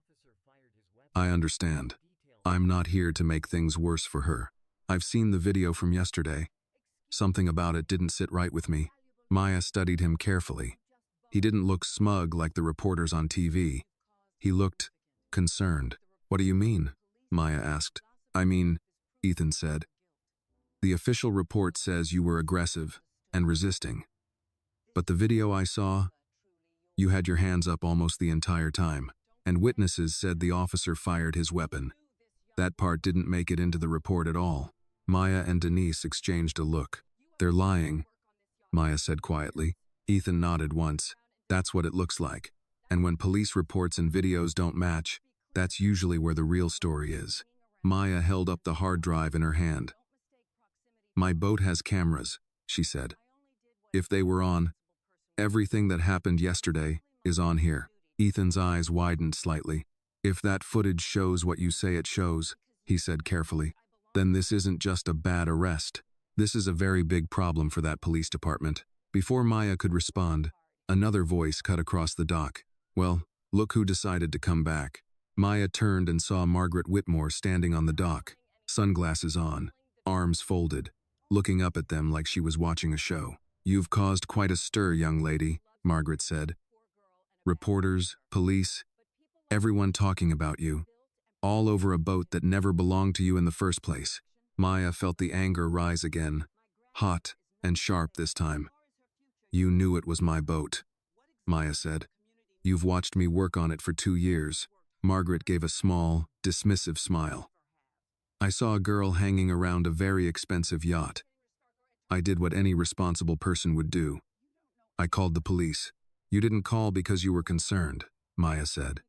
"I understand. I'm not here to make things worse for her. I've seen the video from yesterday. Something about it didn't sit right with me." Maya studied him carefully. He didn't look smug like the reporters on TV. He looked concerned. "What do you mean?" Maya asked. "I mean," Ethan said, "the official report says you were aggressive and resisting. But the video I saw, you had your hands up almost the entire time, and witnesses said the officer fired his weapon. That part didn't make it into the report at all." Maya and Denise exchanged a look. "They're lying," Maya said quietly. Ethan nodded once. "That's what it looks like. And when police reports and videos don't match, that's usually where the real story is." Maya held up the hard drive in her hand. "My boat has cameras," she said. "If they were on, everything that happened yesterday is on here." Ethan's eyes widened slightly. "If that footage shows what you say it shows," he said carefully, "then this isn't just a bad arrest. This is a very big problem for that police department." Before Maya could respond, another voice cut across the dock. "Well, look who decided to come back." Maya turned and saw Margaret Whitmore standing on the dock, sunglasses on, arms folded, looking up at them like she was watching a show. "You've caused quite a stir, young lady," Margaret said. "Reporters, police, everyone talking about you. All over a boat that never belonged to you in the first place." Maya felt the anger rise again, hot and sharp this time. "You knew it was my boat," Maya said. "You've watched me work on it for 2 years. Margaret gave a small, dismissive smile. "I saw a girl hanging around a very expensive yacht. I did what any responsible person would do. I called the police." "You didn't call because you were concerned," Maya said.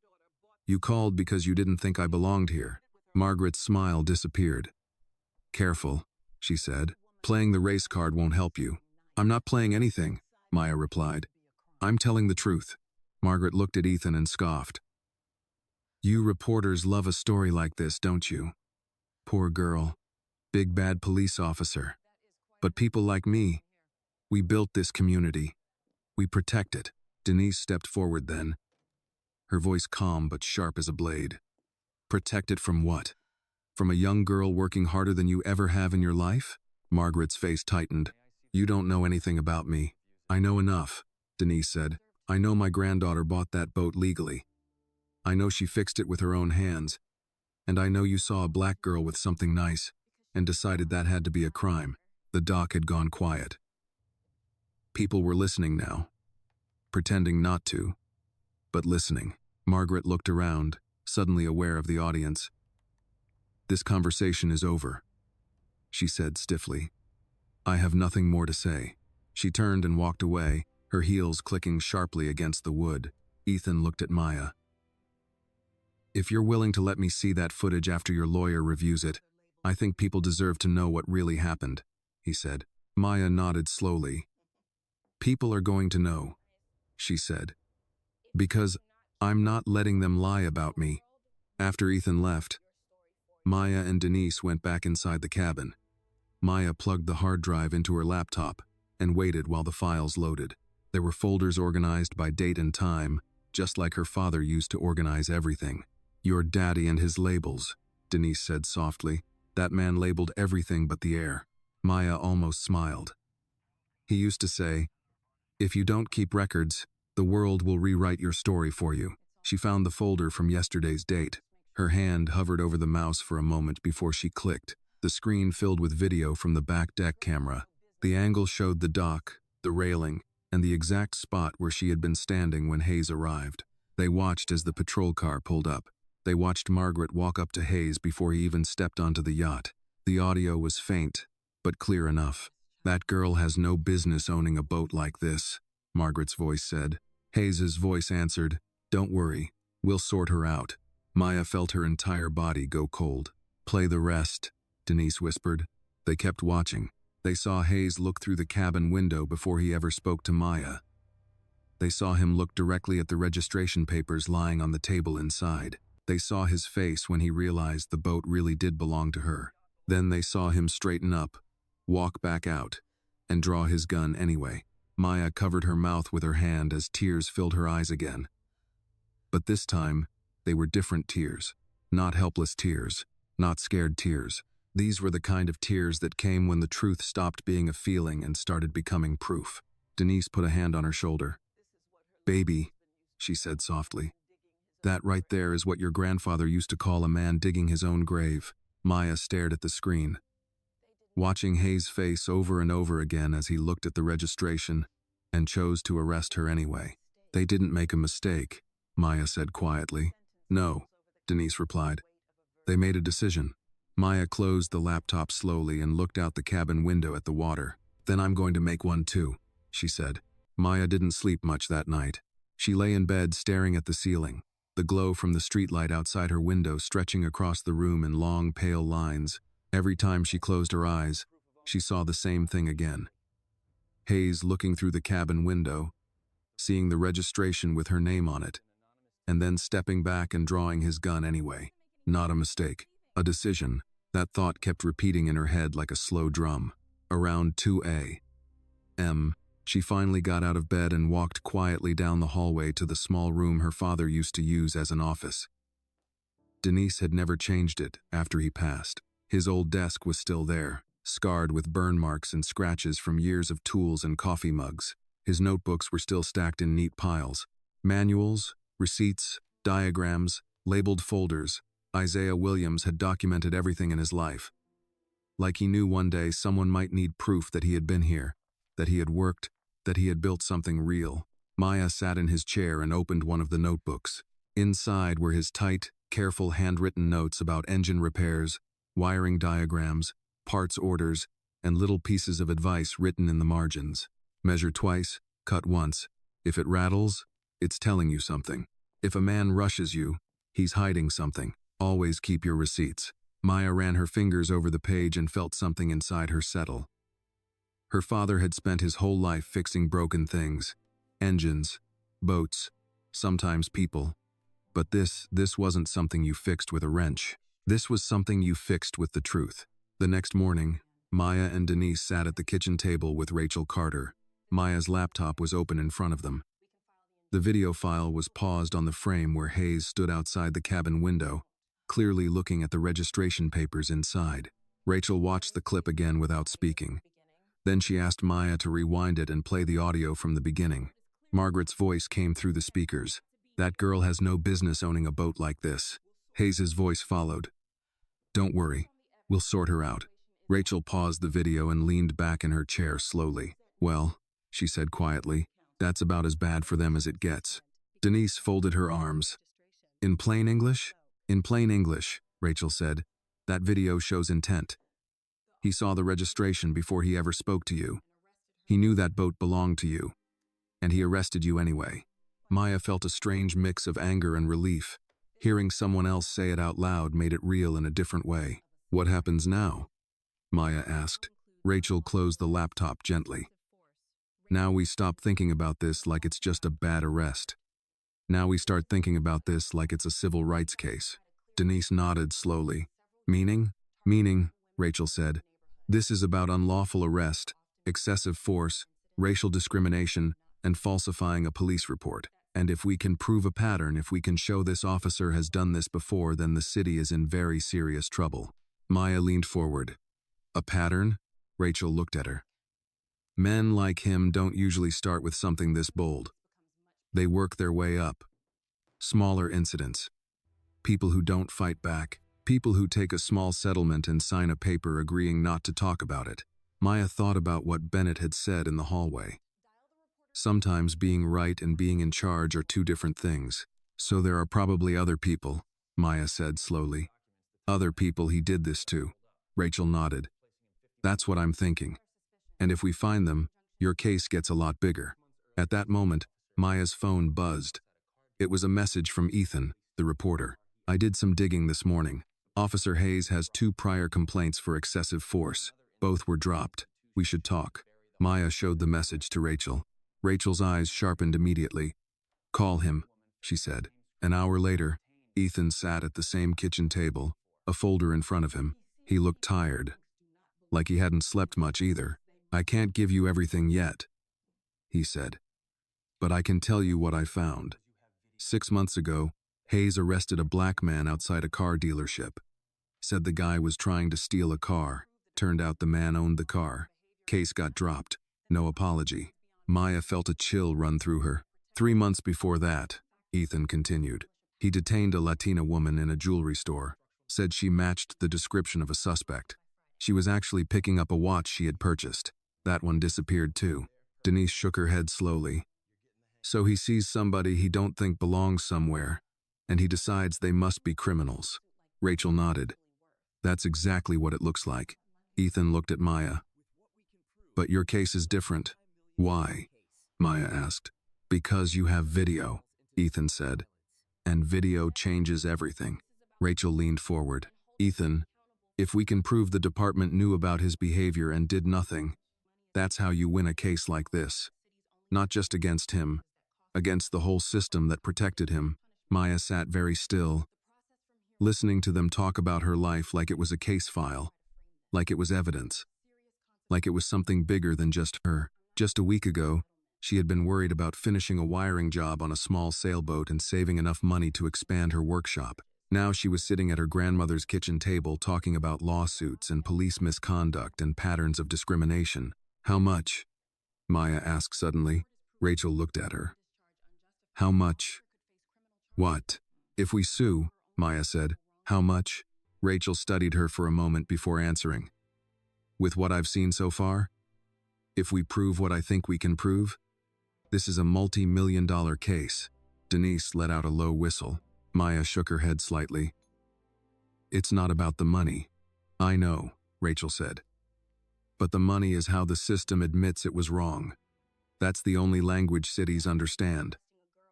"You called because you didn't think I belonged here." Margaret's smile disappeared. "Careful," she said. "Playing the race card won't help you." "I'm not playing anything," Maya replied. "I'm telling the truth." Margaret looked at Ethan and scoffed. "You reporters love a story like this, don't you? Poor girl. Big bad police officer. But people like me, we built this community. We protect it." Denise stepped forward then, her voice calm but sharp as a blade. "Protect it from what? From a young girl working harder than you ever have in your life?" Margaret's face tightened. "You don't know anything about me." "I know enough," Denise said. "I know my granddaughter bought that boat legally. I know she fixed it with her own hands. And I know you saw a black girl with something nice and decided that had to be a crime." The dock had gone quiet. People were listening now, pretending not to, but listening. Margaret looked around, suddenly aware of the audience. "This conversation is over," she said stiffly. "I have nothing more to say." She turned and walked away, her heels clicking sharply against the wood. Ethan looked at Maya. If you're willing to let me see that footage after your lawyer reviews it, I think people deserve to know what really happened, he said. Maya nodded slowly. People are going to know, she said, because I'm not letting them lie about me. After Ethan left, Maya and Denise went back inside the cabin. Maya plugged the hard drive into her laptop and waited while the files loaded. There were folders organized by date and time, just like her father used to organize everything. Your daddy and his labels, Denise said softly. That man labeled everything but the air. Maya almost smiled. He used to say, if you don't keep records, the world will rewrite your story for you. She found the folder from yesterday's date. Her hand hovered over the mouse for a moment before she clicked. The screen filled with video from the back deck camera. The angle showed the dock, the railing, and the exact spot where she had been standing when Hayes arrived. They watched as the patrol car pulled up. They watched Margaret walk up to Hayes before he even stepped onto the yacht. The audio was faint, but clear enough. That girl has no business owning a boat like this, Margaret's voice said. Hayes's voice answered, don't worry, we'll sort her out. Maya felt her entire body go cold. Play the rest, Denise whispered. They kept watching. They saw Hayes look through the cabin window before he ever spoke to Maya. They saw him look directly at the registration papers lying on the table inside. They saw his face when he realized the boat really did belong to her. Then they saw him straighten up, walk back out, and draw his gun anyway. Maya covered her mouth with her hand as tears filled her eyes again. But this time, they were different tears. Not helpless tears, not scared tears. These were the kind of tears that came when the truth stopped being a feeling and started becoming proof. Denise put a hand on her shoulder. Baby, she said softly. That right there is what your grandfather used to call a man digging his own grave. Maya stared at the screen, watching Hayes' face over and over again as he looked at the registration and chose to arrest her anyway. They didn't make a mistake, Maya said quietly. No, Denise replied. They made a decision. Maya closed the laptop slowly and looked out the cabin window at the water. Then I'm going to make one too, she said. Maya didn't sleep much that night. She lay in bed staring at the ceiling, the glow from the streetlight outside her window stretching across the room in long, pale lines. Every time she closed her eyes, she saw the same thing again. Hayes looking through the cabin window, seeing the registration with her name on it, and then stepping back and drawing his gun anyway. Not a mistake, a decision. That thought kept repeating in her head like a slow drum. Around 2 a.m., she finally got out of bed and walked quietly down the hallway to the small room her father used to use as an office. Denise had never changed it after he passed. His old desk was still there, scarred with burn marks and scratches from years of tools and coffee mugs. His notebooks were still stacked in neat piles. Manuals, receipts, diagrams, labeled folders. Isaiah Williams had documented everything in his life. Like he knew one day someone might need proof that he had been here, that he had worked, that he had built something real. Maya sat in his chair and opened one of the notebooks. Inside were his tight, careful handwritten notes about engine repairs, wiring diagrams, parts orders, and little pieces of advice written in the margins. Measure twice, cut once. If it rattles, it's telling you something. If a man rushes you, he's hiding something. Always keep your receipts. Maya ran her fingers over the page and felt something inside her settle. Her father had spent his whole life fixing broken things. Engines, boats, sometimes people. But this wasn't something you fixed with a wrench. This was something you fixed with the truth. The next morning, Maya and Denise sat at the kitchen table with Rachel Carter. Maya's laptop was open in front of them. The video file was paused on the frame where Hayes stood outside the cabin window, clearly looking at the registration papers inside. Rachel watched the clip again without speaking. Then she asked Maya to rewind it and play the audio from the beginning. Margaret's voice came through the speakers. That girl has no business owning a boat like this. Hayes's voice followed. Don't worry, we'll sort her out. Rachel paused the video and leaned back in her chair slowly. Well, she said quietly, that's about as bad for them as it gets. Denise folded her arms. In plain English? In plain English, Rachel said. That video shows intent. He saw the registration before he ever spoke to you. He knew that boat belonged to you. And he arrested you anyway. Maya felt a strange mix of anger and relief. Hearing someone else say it out loud made it real in a different way. What happens now? Maya asked. Rachel closed the laptop gently. Now we stop thinking about this like it's just a bad arrest. Now we start thinking about this like it's a civil rights case. Denise nodded slowly. Meaning? Meaning, Rachel said. This is about unlawful arrest, excessive force, racial discrimination, and falsifying a police report. And if we can prove a pattern, if we can show this officer has done this before, then the city is in very serious trouble. Maya leaned forward. A pattern? Rachel looked at her. Men like him don't usually start with something this bold. They work their way up. Smaller incidents. People who don't fight back. People who take a small settlement and sign a paper agreeing not to talk about it. Maya thought about what Bennett had said in the hallway. Sometimes being right and being in charge are two different things. So there are probably other people, Maya said slowly. Other people he did this to. Rachel nodded. That's what I'm thinking. And if we find them, your case gets a lot bigger. At that moment, Maya's phone buzzed. It was a message from Ethan, the reporter. I did some digging this morning. Officer Hayes has 2 prior complaints for excessive force. Both were dropped. We should talk. Maya showed the message to Rachel. Rachel's eyes sharpened immediately. Call him, she said. An hour later, Ethan sat at the same kitchen table, a folder in front of him. He looked tired. Like he hadn't slept much either. I can't give you everything yet, he said. But I can tell you what I found. 6 months ago, Hayes arrested a black man outside a car dealership. Said the guy was trying to steal a car. Turned out the man owned the car. Case got dropped. No apology. Maya felt a chill run through her. 3 months before that, Ethan continued, he detained a Latina woman in a jewelry store. Said she matched the description of a suspect. She was actually picking up a watch she had purchased. That one disappeared too. Denise shook her head slowly. So he sees somebody he don't think belongs somewhere, and he decides they must be criminals. Rachel nodded. That's exactly what it looks like. Ethan looked at Maya. But your case is different. Why? Maya asked. Because you have video, Ethan said. And video changes everything. Rachel leaned forward. Ethan, if we can prove the department knew about his behavior and did nothing, that's how you win a case like this. Not just against him, against the whole system that protected him. Maya sat very still, listening to them talk about her life like it was a case file, like it was evidence, like it was something bigger than just her. Just a week ago, she had been worried about finishing a wiring job on a small sailboat and saving enough money to expand her workshop. Now she was sitting at her grandmother's kitchen table talking about lawsuits and police misconduct and patterns of discrimination. How much? Maya asked suddenly. Rachel looked at her. How much? What? If we sue, Maya said. How much? Rachel studied her for a moment before answering. With what I've seen so far? If we prove what I think we can prove? This is a multi-million-dollar case. Denise let out a low whistle. Maya shook her head slightly. It's not about the money. I know, Rachel said. But the money is how the system admits it was wrong. That's the only language cities understand.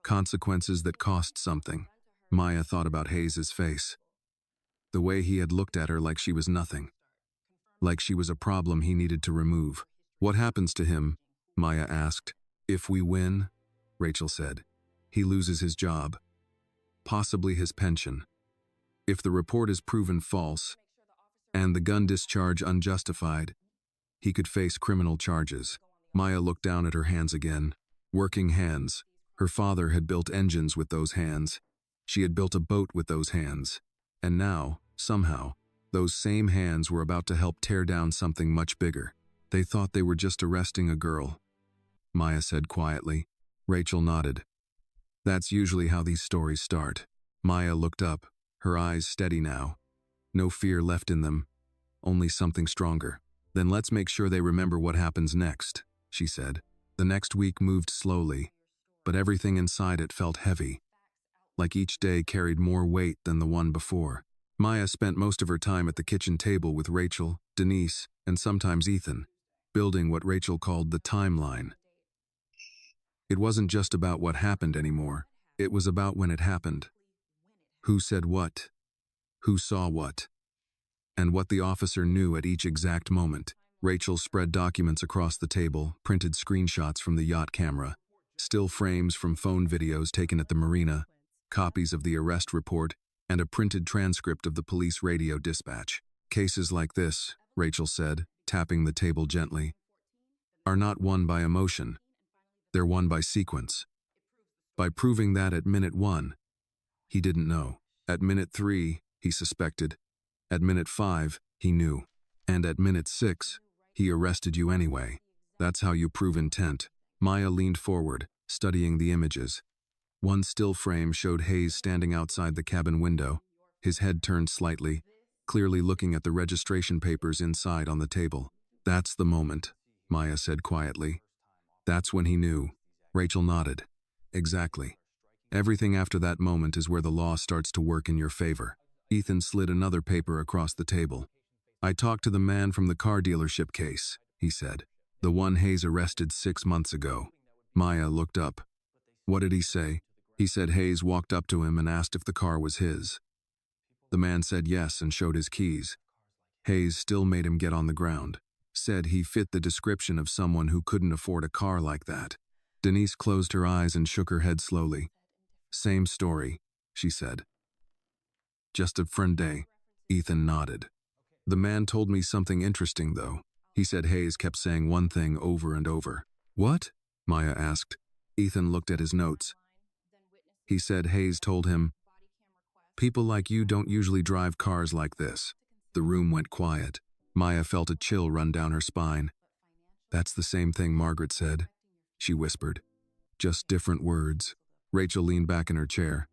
Consequences that cost something. Maya thought about Hayes's face. The way he had looked at her like she was nothing. Like she was a problem he needed to remove. What happens to him? Maya asked. If we win, Rachel said. He loses his job. Possibly his pension. If the report is proven false, and the gun discharge unjustified, he could face criminal charges. Maya looked down at her hands again. Working hands. Her father had built engines with those hands. She had built a boat with those hands. And now, somehow, those same hands were about to help tear down something much bigger. They thought they were just arresting a girl, Maya said quietly. Rachel nodded. That's usually how these stories start. Maya looked up, her eyes steady now. No fear left in them, only something stronger. Then let's make sure they remember what happens next, she said. The next week moved slowly, but everything inside it felt heavy, like each day carried more weight than the one before. Maya spent most of her time at the kitchen table with Rachel, Denise, and sometimes Ethan, building what Rachel called the timeline. It wasn't just about what happened anymore, it was about when it happened. Who said what? Who saw what? And what the officer knew at each exact moment. Rachel spread documents across the table, printed screenshots from the yacht camera, still frames from phone videos taken at the marina, copies of the arrest report, and a printed transcript of the police radio dispatch. Cases like this, Rachel said, tapping the table gently, are not won by emotion. They're won by sequence. By proving that at minute 1, he didn't know. At minute 3, he suspected. At minute 5, he knew. And at minute 6, he arrested you anyway. That's how you prove intent. Maya leaned forward, studying the images. One still frame showed Hayes standing outside the cabin window, his head turned slightly, clearly looking at the registration papers inside on the table. That's the moment, Maya said quietly. That's when he knew. Rachel nodded. Exactly. Everything after that moment is where the law starts to work in your favor. Ethan slid another paper across the table. I talked to the man from the car dealership case, he said. The one Hayes arrested 6 months ago. Maya looked up. What did he say? He said Hayes walked up to him and asked if the car was his. The man said yes and showed his keys. Hayes still made him get on the ground. Said he fit the description of someone who couldn't afford a car like that. Denise closed her eyes and shook her head slowly. Same story, she said. Just a friend day. Ethan nodded. The man told me something interesting, though. He said Hayes kept saying one thing over and over. What? Maya asked. Ethan looked at his notes. He said Hayes told him, people like you don't usually drive cars like this. The room went quiet. Maya felt a chill run down her spine. That's the same thing Margaret said, she whispered. Just different words. Rachel leaned back in her chair.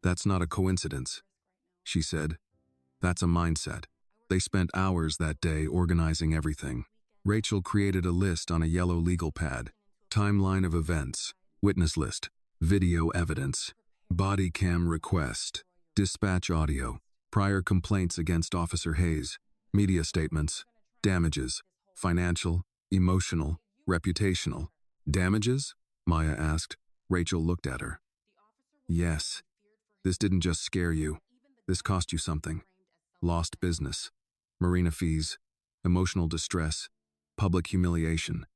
That's not a coincidence, she said. That's a mindset. They spent hours that day organizing everything. Rachel created a list on a yellow legal pad. Timeline of events, witness list, video evidence, body cam request, dispatch audio, prior complaints against Officer Hayes, media statements, damages, financial, emotional, reputational. Damages? Maya asked. Rachel looked at her. Yes. This didn't just scare you. This cost you something. Lost business, marina fees, emotional distress, public humiliation.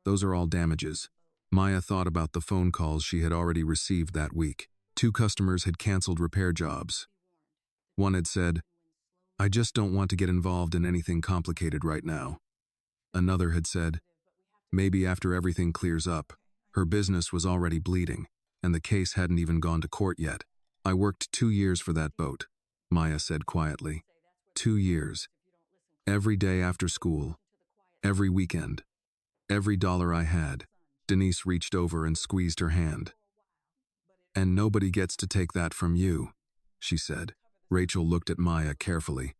Those are all damages. Maya thought about the phone calls she had already received that week. 2 customers had canceled repair jobs. One had said, I just don't want to get involved in anything complicated right now. Another had said, maybe after everything clears up. Her business was already bleeding, and the case hadn't even gone to court yet. I worked 2 years for that boat, Maya said quietly. 2 years. Every day after school. Every weekend. Every dollar I had. Denise reached over and squeezed her hand. And nobody gets to take that from you, she said. Rachel looked at Maya carefully.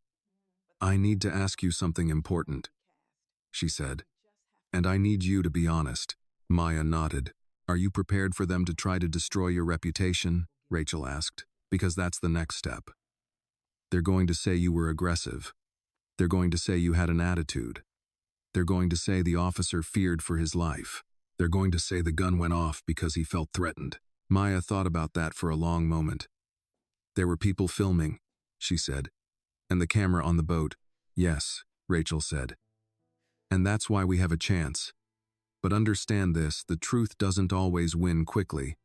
I need to ask you something important, she said. And I need you to be honest. Maya nodded. Are you prepared for them to try to destroy your reputation? Rachel asked. Because that's the next step. They're going to say you were aggressive. They're going to say you had an attitude. They're going to say the officer feared for his life. They're going to say the gun went off because he felt threatened. Maya thought about that for a long moment. There were people filming, she said. And the camera on the boat. Yes, Rachel said. And that's why we have a chance. But understand this, the truth doesn't always win quickly.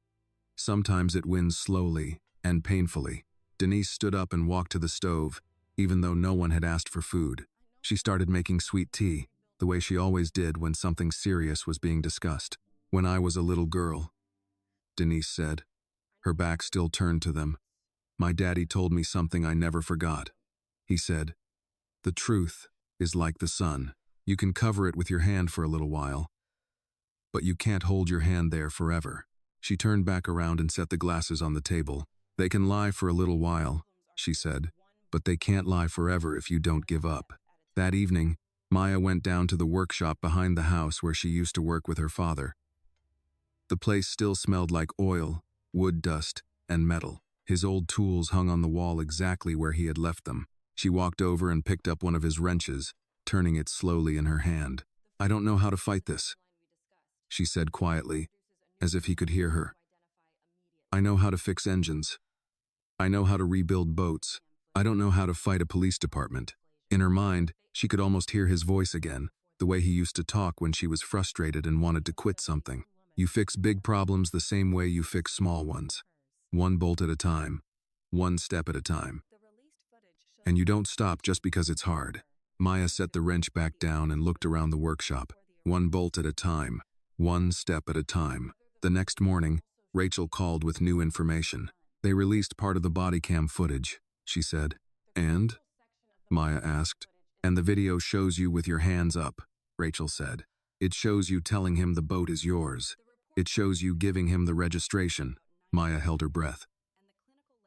Sometimes it wins slowly and painfully. Denise stood up and walked to the stove, even though no one had asked for food. She started making sweet tea, the way she always did when something serious was being discussed. When I was a little girl, Denise said, her back still turned to them. My daddy told me something I never forgot. He said, the truth is like the sun. You can cover it with your hand for a little while, but you can't hold your hand there forever. She turned back around and set the glasses on the table. They can lie for a little while, she said, but they can't lie forever if you don't give up. That evening, Maya went down to the workshop behind the house where she used to work with her father. The place still smelled like oil, wood dust, and metal. His old tools hung on the wall exactly where he had left them. She walked over and picked up one of his wrenches, turning it slowly in her hand. I don't know how to fight this, she said quietly, as if he could hear her. I know how to fix engines. I know how to rebuild boats. I don't know how to fight a police department. In her mind, she could almost hear his voice again, the way he used to talk when she was frustrated and wanted to quit something. You fix big problems the same way you fix small ones. One bolt at a time. One step at a time. And you don't stop just because it's hard. Maya set the wrench back down and looked around the workshop. One bolt at a time. One step at a time. The next morning, Rachel called with new information. They released part of the body cam footage, she said. And? Maya asked. And the video shows you with your hands up, Rachel said. It shows you telling him the boat is yours. It shows you giving him the registration. Maya held her breath.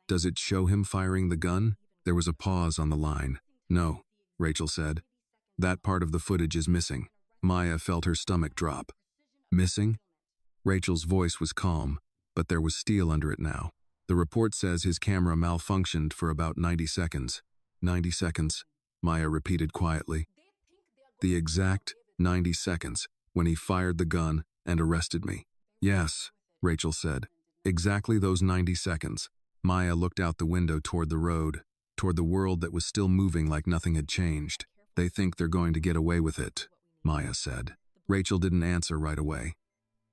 Does it show him firing the gun? There was a pause on the line. No, Rachel said. That part of the footage is missing. Maya felt her stomach drop. Missing? Rachel's voice was calm, but there was steel under it now. The report says his camera malfunctioned for about 90 seconds. 90 seconds, Maya repeated quietly. The exact 90 seconds when he fired the gun and arrested me. Yes, Rachel said. Exactly those 90 seconds. Maya looked out the window toward the road, toward the world that was still moving like nothing had changed. They think they're going to get away with it, Maya said. Rachel didn't answer right away.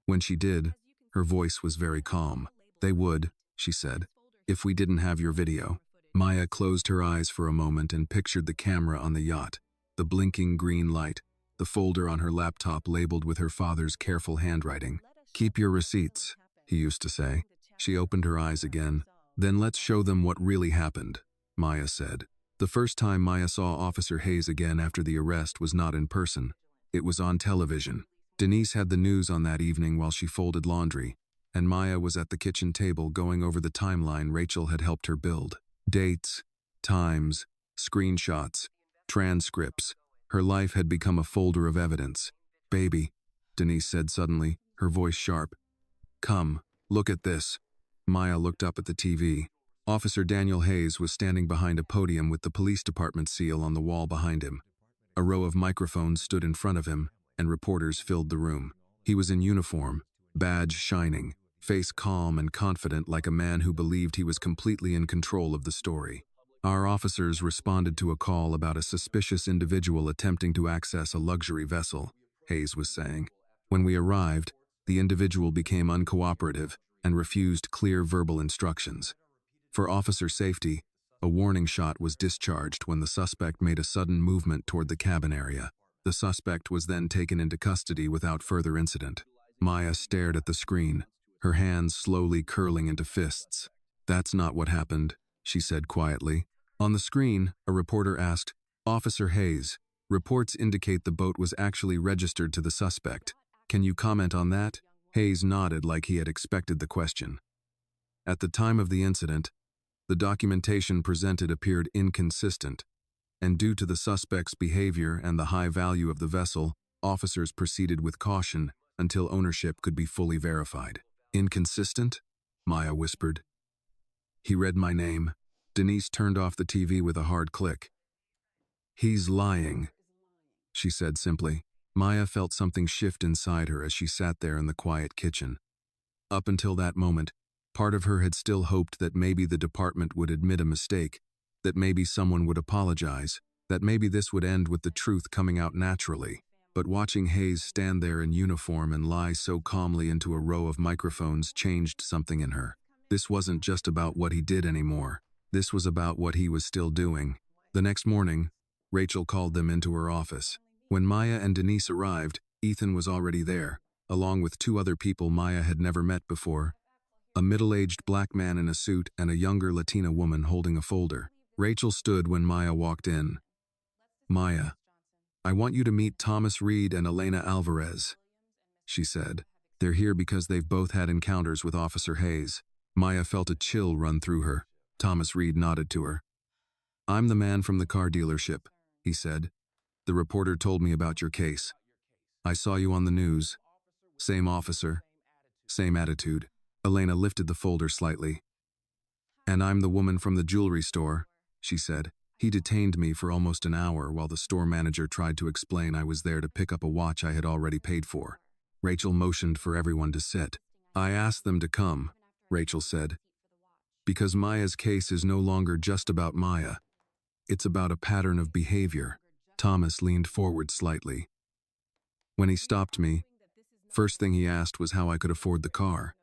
When she did, her voice was very calm. They would, she said, if we didn't have your video. Maya closed her eyes for a moment and pictured the camera on the yacht, the blinking green light, the folder on her laptop labeled with her father's careful handwriting. Keep your receipts, he used to say. She opened her eyes again. Then let's show them what really happened, Maya said. The first time Maya saw Officer Hayes again after the arrest was not in person. It was on television. Denise had the news on that evening while she folded laundry, and Maya was at the kitchen table going over the timeline Rachel had helped her build. Dates, times, screenshots, transcripts. Her life had become a folder of evidence. Baby, Denise said suddenly, her voice sharp. Come, look at this. Maya looked up at the TV. Officer Daniel Hayes was standing behind a podium with the police department seal on the wall behind him. A row of microphones stood in front of him, and reporters filled the room. He was in uniform, badge shining, face calm and confident like a man who believed he was completely in control of the story. Our officers responded to a call about a suspicious individual attempting to access a luxury vessel, Hayes was saying. When we arrived, the individual became uncooperative and refused clear verbal instructions. For officer safety, a warning shot was discharged when the suspect made a sudden movement toward the cabin area. The suspect was then taken into custody without further incident. Maya stared at the screen, her hands slowly curling into fists. That's not what happened, she said quietly. On the screen, a reporter asked, Officer Hayes, reports indicate the boat was actually registered to the suspect. Can you comment on that? Hayes nodded like he had expected the question. At the time of the incident, the documentation presented appeared inconsistent, and due to the suspect's behavior and the high value of the vessel, officers proceeded with caution until ownership could be fully verified. Inconsistent? Maya whispered. He read my name. Denise turned off the TV with a hard click. He's lying, she said simply. Maya felt something shift inside her as she sat there in the quiet kitchen. Up until that moment, part of her had still hoped that maybe the department would admit a mistake, that maybe someone would apologize, that maybe this would end with the truth coming out naturally. But watching Hayes stand there in uniform and lie so calmly into a row of microphones changed something in her. This wasn't just about what he did anymore. This was about what he was still doing. The next morning, Rachel called them into her office. When Maya and Denise arrived, Ethan was already there, along with two other people Maya had never met before, a middle-aged black man in a suit and a younger Latina woman holding a folder. Rachel stood when Maya walked in. Maya, I want you to meet Thomas Reed and Elena Alvarez, she said. They're here because they've both had encounters with Officer Hayes. Maya felt a chill run through her. Thomas Reed nodded to her. I'm the man from the car dealership, he said. The reporter told me about your case. I saw you on the news. Same officer, same attitude. Elena lifted the folder slightly. And I'm the woman from the jewelry store, she said. He detained me for almost an hour while the store manager tried to explain I was there to pick up a watch I had already paid for. Rachel motioned for everyone to sit. I asked them to come, Rachel said. Because Maya's case is no longer just about Maya. It's about a pattern of behavior. Thomas leaned forward slightly. When he stopped me, first thing he asked was how I could afford the car.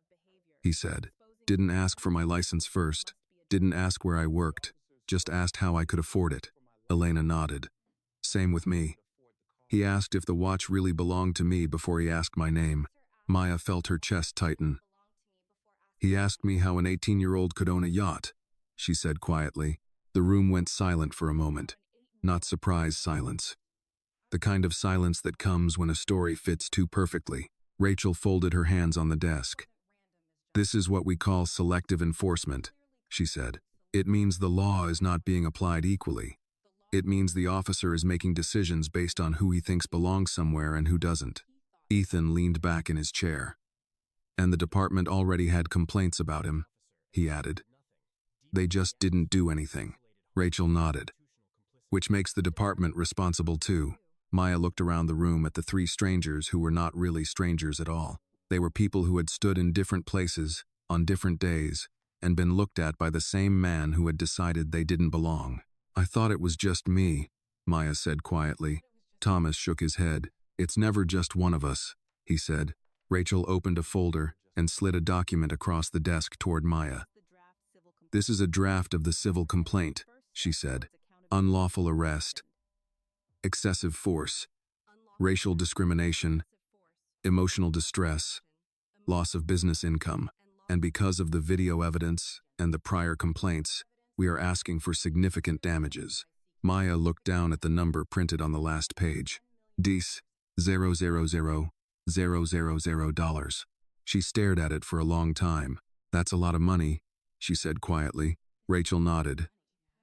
He said, didn't ask for my license first, didn't ask where I worked, just asked how I could afford it. Elena nodded. Same with me. He asked if the watch really belonged to me before he asked my name. Maya felt her chest tighten. He asked me how an 18-year-old could own a yacht, she said quietly. The room went silent for a moment. Not surprised silence. The kind of silence that comes when a story fits too perfectly. Rachel folded her hands on the desk. This is what we call selective enforcement, she said. It means the law is not being applied equally. It means the officer is making decisions based on who he thinks belongs somewhere and who doesn't. Ethan leaned back in his chair. And the department already had complaints about him, he added. They just didn't do anything. Rachel nodded. Which makes the department responsible too. Maya looked around the room at the three strangers who were not really strangers at all. They were people who had stood in different places, on different days, and been looked at by the same man who had decided they didn't belong. I thought it was just me, Maya said quietly. Thomas shook his head. It's never just one of us, he said. Rachel opened a folder and slid a document across the desk toward Maya. This is a draft of the civil complaint, she said. Unlawful arrest, excessive force, racial discrimination, emotional distress, loss of business income, and because of the video evidence and the prior complaints, we are asking for significant damages. Maya looked down at the number printed on the last page. Dis $000,000. She stared at it for a long time. That's a lot of money, she said quietly. Rachel nodded.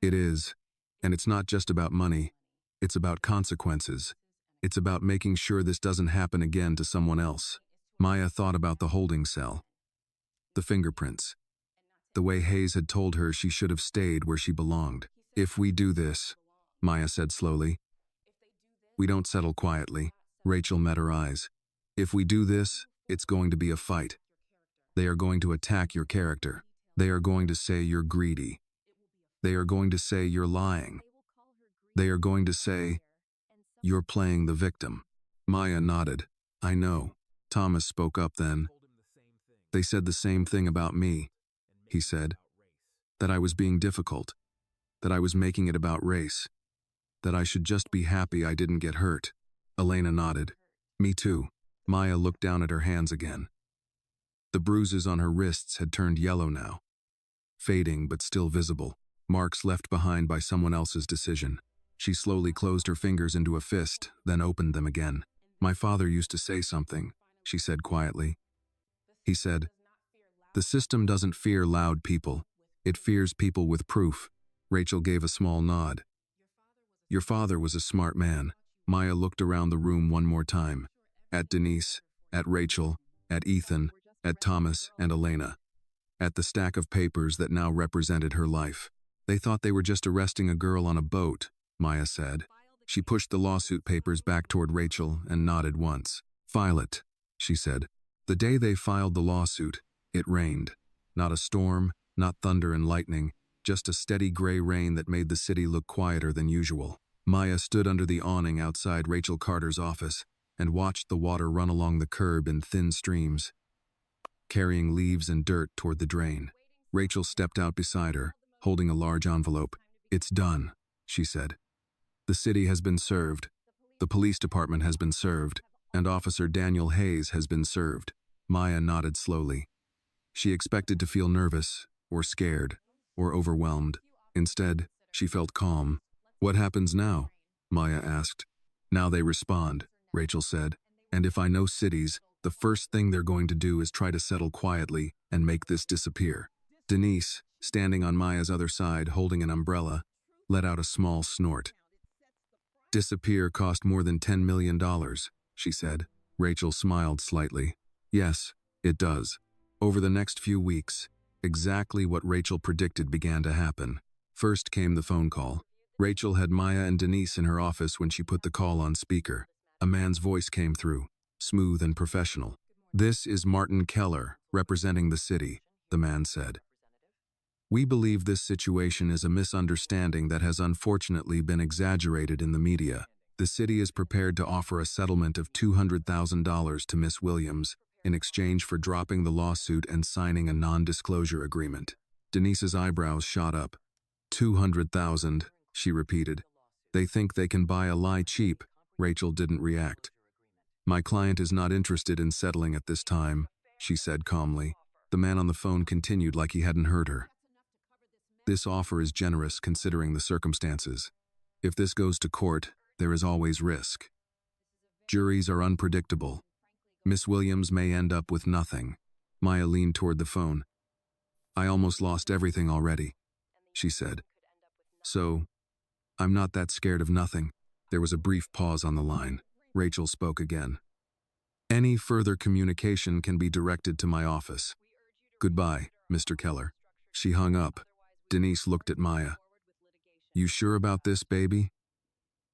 It is. And it's not just about money. It's about consequences. It's about making sure this doesn't happen again to someone else. Maya thought about the holding cell. The fingerprints. The way Hayes had told her she should have stayed where she belonged. If we do this, Maya said slowly. We don't settle quietly. Rachel met her eyes. If we do this, it's going to be a fight. They are going to attack your character. They are going to say you're greedy. They are going to say you're lying. They are going to say you're playing the victim. Maya nodded. I know. Thomas spoke up then. They said the same thing about me, he said. That I was being difficult. That I was making it about race. That I should just be happy I didn't get hurt. Elena nodded. Me too. Maya looked down at her hands again. The bruises on her wrists had turned yellow now. Fading but still visible. Marks left behind by someone else's decision. She slowly closed her fingers into a fist, then opened them again. My father used to say something, she said quietly. He said, the system doesn't fear loud people. It fears people with proof. Rachel gave a small nod. Your father was a smart man. Maya looked around the room one more time. At Denise, at Rachel, at Ethan, at Thomas and Elena. At the stack of papers that now represented her life. They thought they were just arresting a girl on a boat, Maya said. She pushed the lawsuit papers back toward Rachel and nodded once. File it, she said. The day they filed the lawsuit, it rained. Not a storm, not thunder and lightning, just a steady gray rain that made the city look quieter than usual. Maya stood under the awning outside Rachel Carter's office and watched the water run along the curb in thin streams, carrying leaves and dirt toward the drain. Rachel stepped out beside her, holding a large envelope. It's done, she said. The city has been served. The police department has been served, and Officer Daniel Hayes has been served. Maya nodded slowly. She expected to feel nervous, or scared, or overwhelmed. Instead, she felt calm. What happens now? Maya asked. Now they respond, Rachel said. And if I know cities, the first thing they're going to do is try to settle quietly and make this disappear. Denise, standing on Maya's other side holding an umbrella, let out a small snort. Disappear cost more than $10 million, she said. Rachel smiled slightly. Yes, it does. Over the next few weeks, exactly what Rachel predicted began to happen. First came the phone call. Rachel had Maya and Denise in her office when she put the call on speaker. A man's voice came through, smooth and professional. This is Martin Keller, representing the city, the man said. We believe this situation is a misunderstanding that has unfortunately been exaggerated in the media. The city is prepared to offer a settlement of $200,000 to Miss Williams in exchange for dropping the lawsuit and signing a non-disclosure agreement. Denise's eyebrows shot up. 200,000, she repeated. They think they can buy a lie cheap. Rachel didn't react. My client is not interested in settling at this time, she said calmly. The man on the phone continued like he hadn't heard her. This offer is generous considering the circumstances. If this goes to court, there is always risk. Juries are unpredictable. Miss Williams may end up with nothing. Maya leaned toward the phone. I almost lost everything already, she said. So, I'm not that scared of nothing. There was a brief pause on the line. Rachel spoke again. Any further communication can be directed to my office. Goodbye, Mr. Keller. She hung up. Denise looked at Maya. You sure about this, baby?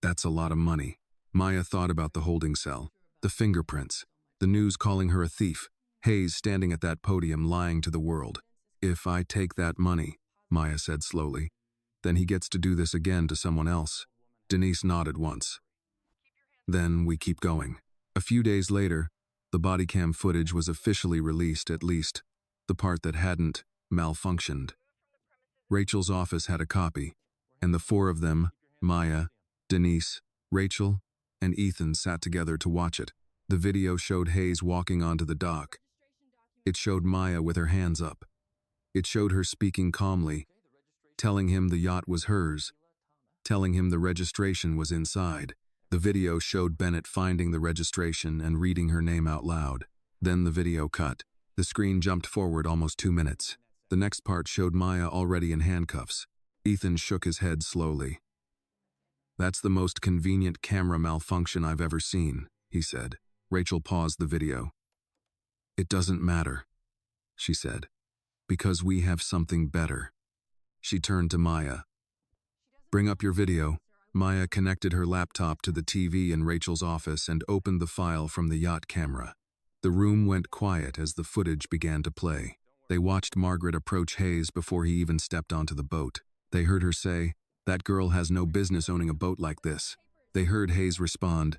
That's a lot of money. Maya thought about the holding cell, the fingerprints, the news calling her a thief, Hayes standing at that podium lying to the world. If I take that money, Maya said slowly, then he gets to do this again to someone else. Denise nodded once. Then we keep going. A few days later, the body cam footage was officially released, at least the part that hadn't malfunctioned. Rachel's office had a copy, and the four of them, Maya, Denise, Rachel, and Ethan, sat together to watch it. The video showed Hayes walking onto the dock. It showed Maya with her hands up. It showed her speaking calmly, telling him the yacht was hers, telling him the registration was inside. The video showed Bennett finding the registration and reading her name out loud. Then the video cut. The screen jumped forward almost 2 minutes. The next part showed Maya already in handcuffs. Ethan shook his head slowly. That's the most convenient camera malfunction I've ever seen, he said. Rachel paused the video. It doesn't matter, she said, because we have something better. She turned to Maya. Bring up your video. Maya connected her laptop to the TV in Rachel's office and opened the file from the yacht camera. The room went quiet as the footage began to play. They watched Margaret approach Hayes before he even stepped onto the boat. They heard her say, "That girl has no business owning a boat like this." They heard Hayes respond,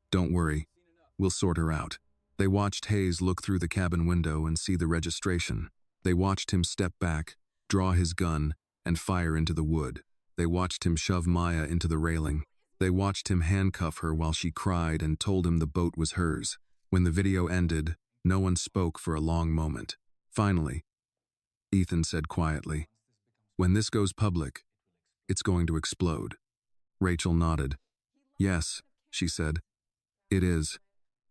"Don't worry, we'll sort her out." They watched Hayes look through the cabin window and see the registration. They watched him step back, draw his gun, and fire into the wood. They watched him shove Maya into the railing. They watched him handcuff her while she cried and told him the boat was hers. When the video ended, no one spoke for a long moment. Finally, Ethan said quietly, "When this goes public, it's going to explode." Rachel nodded. "Yes," she said. "It is."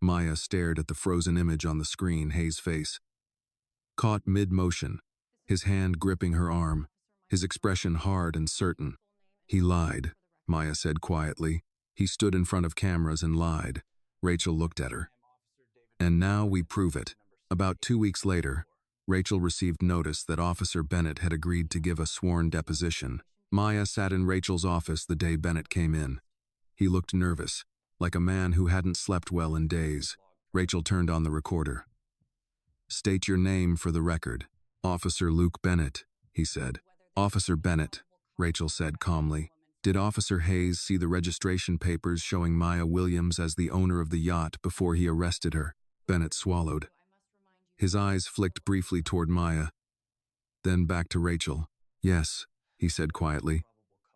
Maya stared at the frozen image on the screen, Hayes' face. Caught mid-motion, his hand gripping her arm, his expression hard and certain. "He lied," Maya said quietly. "He stood in front of cameras and lied." Rachel looked at her. "And now we prove it." About 2 weeks later, Rachel received notice that Officer Bennett had agreed to give a sworn deposition. Maya sat in Rachel's office the day Bennett came in. He looked nervous, like a man who hadn't slept well in days. Rachel turned on the recorder. "State your name for the record." "Officer Luke Bennett," he said. "Officer Bennett," Rachel said calmly. "Did Officer Hayes see the registration papers showing Maya Williams as the owner of the yacht before he arrested her?" Bennett swallowed. His eyes flicked briefly toward Maya, then back to Rachel. "Yes," he said quietly.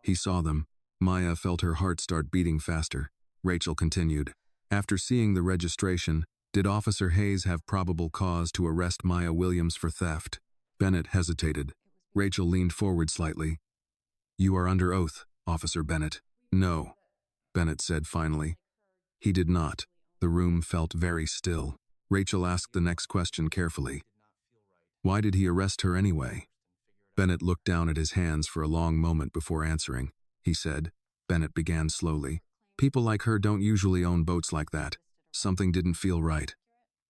"He saw them." Maya felt her heart start beating faster. Rachel continued. "After seeing the registration, did Officer Hayes have probable cause to arrest Maya Williams for theft?" Bennett hesitated. Rachel leaned forward slightly. "You are under oath, Officer Bennett." "No," Bennett said finally. He did not. The room felt very still. Rachel asked the next question carefully. "Why did he arrest her anyway?" Bennett looked down at his hands for a long moment before answering. He said, Bennett began slowly, "People like her don't usually own boats like that. Something didn't feel right.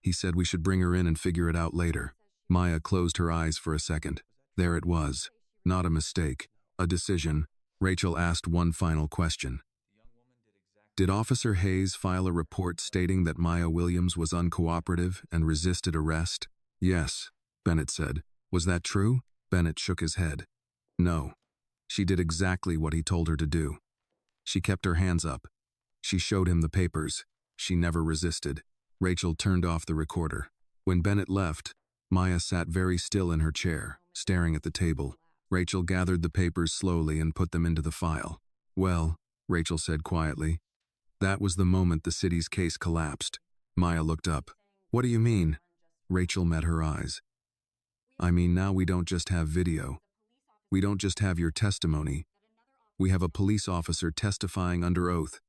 He said we should bring her in and figure it out later." Maya closed her eyes for a second. There it was. Not a mistake. A decision. Rachel asked one final question. "Did Officer Hayes file a report stating that Maya Williams was uncooperative and resisted arrest?" "Yes," Bennett said. "Was that true?" Bennett shook his head. No. She did exactly what he told her to do. She kept her hands up. She showed him the papers. She never resisted. Rachel turned off the recorder. When Bennett left, Maya sat very still in her chair, staring at the table. Rachel gathered the papers slowly and put them into the file. Well, Rachel said quietly. That was the moment the city's case collapsed. Maya looked up. What do you mean? Rachel met her eyes. I mean, now we don't just have video. We don't just have your testimony. We have a police officer testifying under oath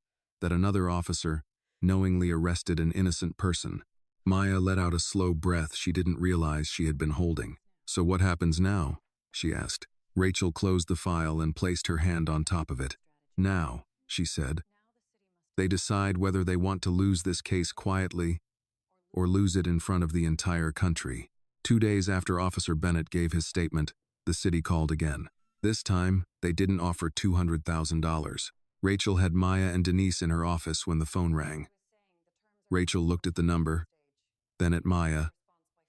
that another officer knowingly arrested an innocent person. Maya let out a slow breath she didn't realize she had been holding. So what happens now? She asked. Rachel closed the file and placed her hand on top of it. Now, she said, they decide whether they want to lose this case quietly or lose it in front of the entire country. 2 days after Officer Bennett gave his statement, the city called again. This time, they didn't offer $200,000. Rachel had Maya and Denise in her office when the phone rang. Rachel looked at the number, then at Maya,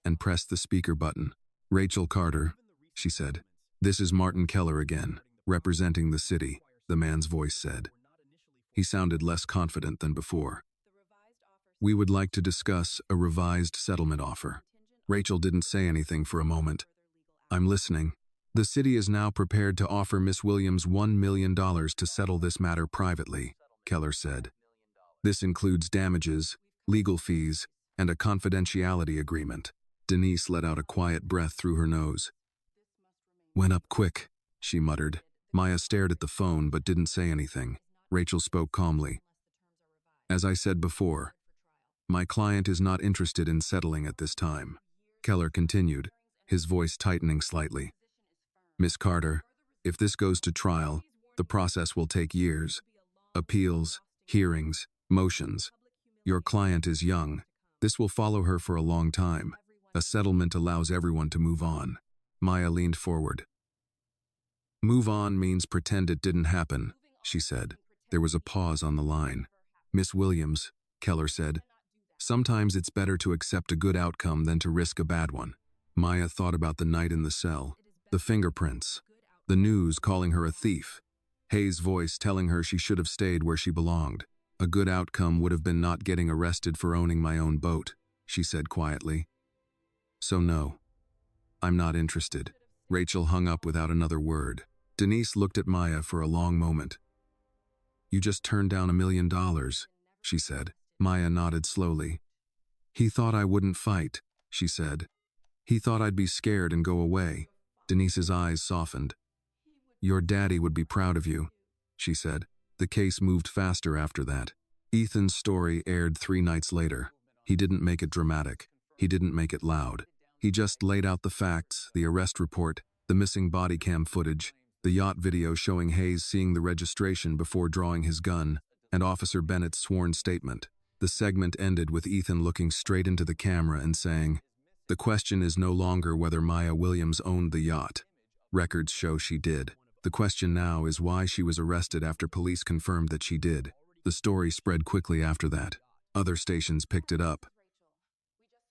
and pressed the speaker button. Rachel Carter, she said. This is Martin Keller again, representing the city, the man's voice said. He sounded less confident than before. We would like to discuss a revised settlement offer. Rachel didn't say anything for a moment. I'm listening. The city is now prepared to offer Miss Williams $1 million to settle this matter privately, Keller said. This includes damages, legal fees, and a confidentiality agreement. Denise let out a quiet breath through her nose. Went up quick, she muttered. Maya stared at the phone but didn't say anything. Rachel spoke calmly. As I said before, my client is not interested in settling at this time. Keller continued, his voice tightening slightly. Miss Carter, if this goes to trial, the process will take years. Appeals, hearings, motions. Your client is young. This will follow her for a long time. A settlement allows everyone to move on. Maya leaned forward. Move on means pretend it didn't happen, she said. There was a pause on the line. Miss Williams, Keller said, sometimes it's better to accept a good outcome than to risk a bad one. Maya thought about the night in the cell, the fingerprints, the news calling her a thief, Hayes' voice telling her she should have stayed where she belonged. A good outcome would have been not getting arrested for owning my own boat, she said quietly. So no, I'm not interested. Rachel hung up without another word. Denise looked at Maya for a long moment. You just turned down $1 million, she said. Maya nodded slowly. He thought I wouldn't fight, she said. He thought I'd be scared and go away. Denise's eyes softened. Your daddy would be proud of you, she said. The case moved faster after that. Ethan's story aired 3 nights later. He didn't make it dramatic. He didn't make it loud. He just laid out the facts, the arrest report, the missing body cam footage, the yacht video showing Hayes seeing the registration before drawing his gun, and Officer Bennett's sworn statement. The segment ended with Ethan looking straight into the camera and saying, the question is no longer whether Maya Williams owned the yacht. Records show she did. The question now is why she was arrested after police confirmed that she did. The story spread quickly after that. Other stations picked it up.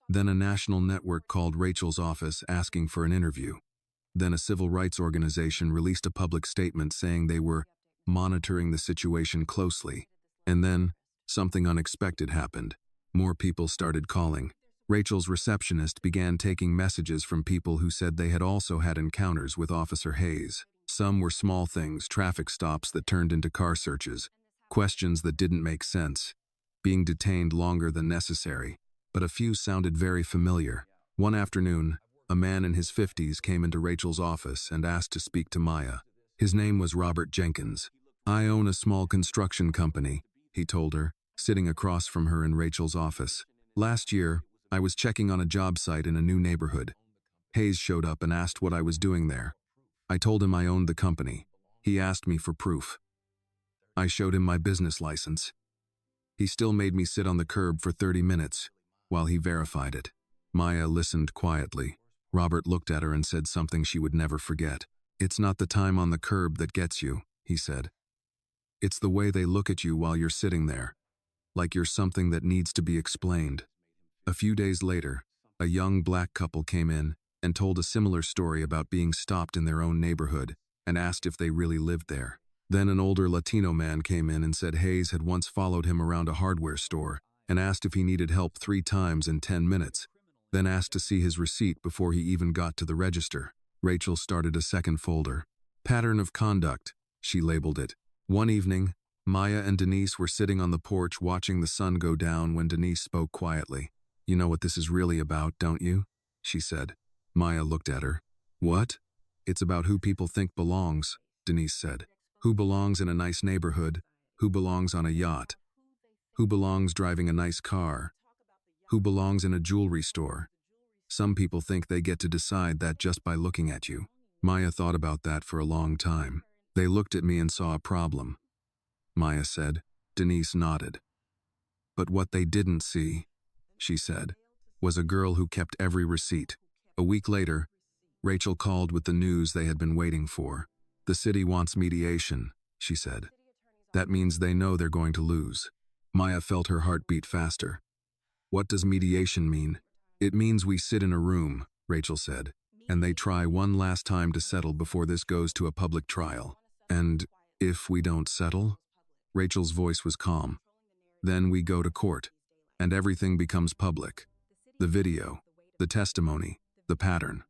Then a national network called Rachel's office asking for an interview. Then a civil rights organization released a public statement saying they were monitoring the situation closely. And then, something unexpected happened. More people started calling. Rachel's receptionist began taking messages from people who said they had also had encounters with Officer Hayes. Some were small things, traffic stops that turned into car searches, questions that didn't make sense, being detained longer than necessary, but a few sounded very familiar. One afternoon, a man in his 50s came into Rachel's office and asked to speak to Maya. His name was Robert Jenkins. I own a small construction company, he told her, sitting across from her in Rachel's office. Last year, I was checking on a job site in a new neighborhood. Hayes showed up and asked what I was doing there. I told him I owned the company. He asked me for proof. I showed him my business license. He still made me sit on the curb for 30 minutes while he verified it. Maya listened quietly. Robert looked at her and said something she would never forget. It's not the time on the curb that gets you, he said. It's the way they look at you while you're sitting there, like you're something that needs to be explained. A few days later, a young black couple came in and told a similar story about being stopped in their own neighborhood and asked if they really lived there. Then an older Latino man came in and said Hayes had once followed him around a hardware store and asked if he needed help 3 times in 10 minutes, then asked to see his receipt before he even got to the register. Rachel started a second folder. Pattern of conduct, she labeled it. One evening, Maya and Denise were sitting on the porch watching the sun go down when Denise spoke quietly. "You know what this is really about, don't you?" she said. Maya looked at her. "What?" "It's about who people think belongs," Denise said. "Who belongs in a nice neighborhood, who belongs on a yacht, who belongs driving a nice car, who belongs in a jewelry store. Some people think they get to decide that just by looking at you." Maya thought about that for a long time. "They looked at me and saw a problem," Maya said. Denise nodded. "But what they didn't see," she said, "was a girl who kept every receipt." A week later, Rachel called with the news they had been waiting for. "The city wants mediation," she said. "That means they know they're going to lose." Maya felt her heart beat faster. "What does mediation mean?" "It means we sit in a room," Rachel said, "and they try one last time to settle before this goes to a public trial." "And if we don't settle?" Rachel's voice was calm. "Then we go to court, and everything becomes public. The video, the testimony, the pattern.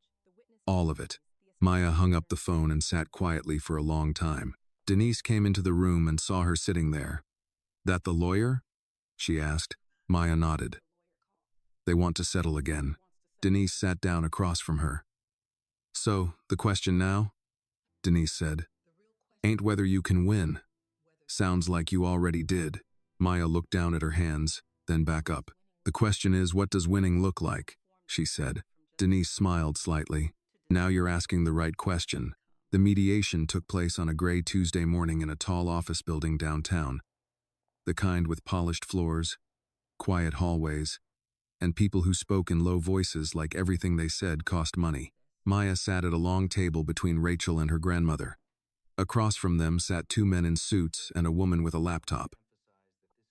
All of it." Maya hung up the phone and sat quietly for a long time. Denise came into the room and saw her sitting there. "That the lawyer?" she asked. Maya nodded. "They want to settle again." Denise sat down across from her. "So, the question now?" Denise said. "Ain't whether you can win. Sounds like you already did." Maya looked down at her hands, then back up. "The question is, what does winning look like?" she said. Denise smiled slightly. "Now you're asking the right question." The mediation took place on a gray Tuesday morning in a tall office building downtown. The kind with polished floors, quiet hallways, and people who spoke in low voices like everything they said cost money. Maya sat at a long table between Rachel and her grandmother. Across from them sat 2 men in suits and a woman with a laptop.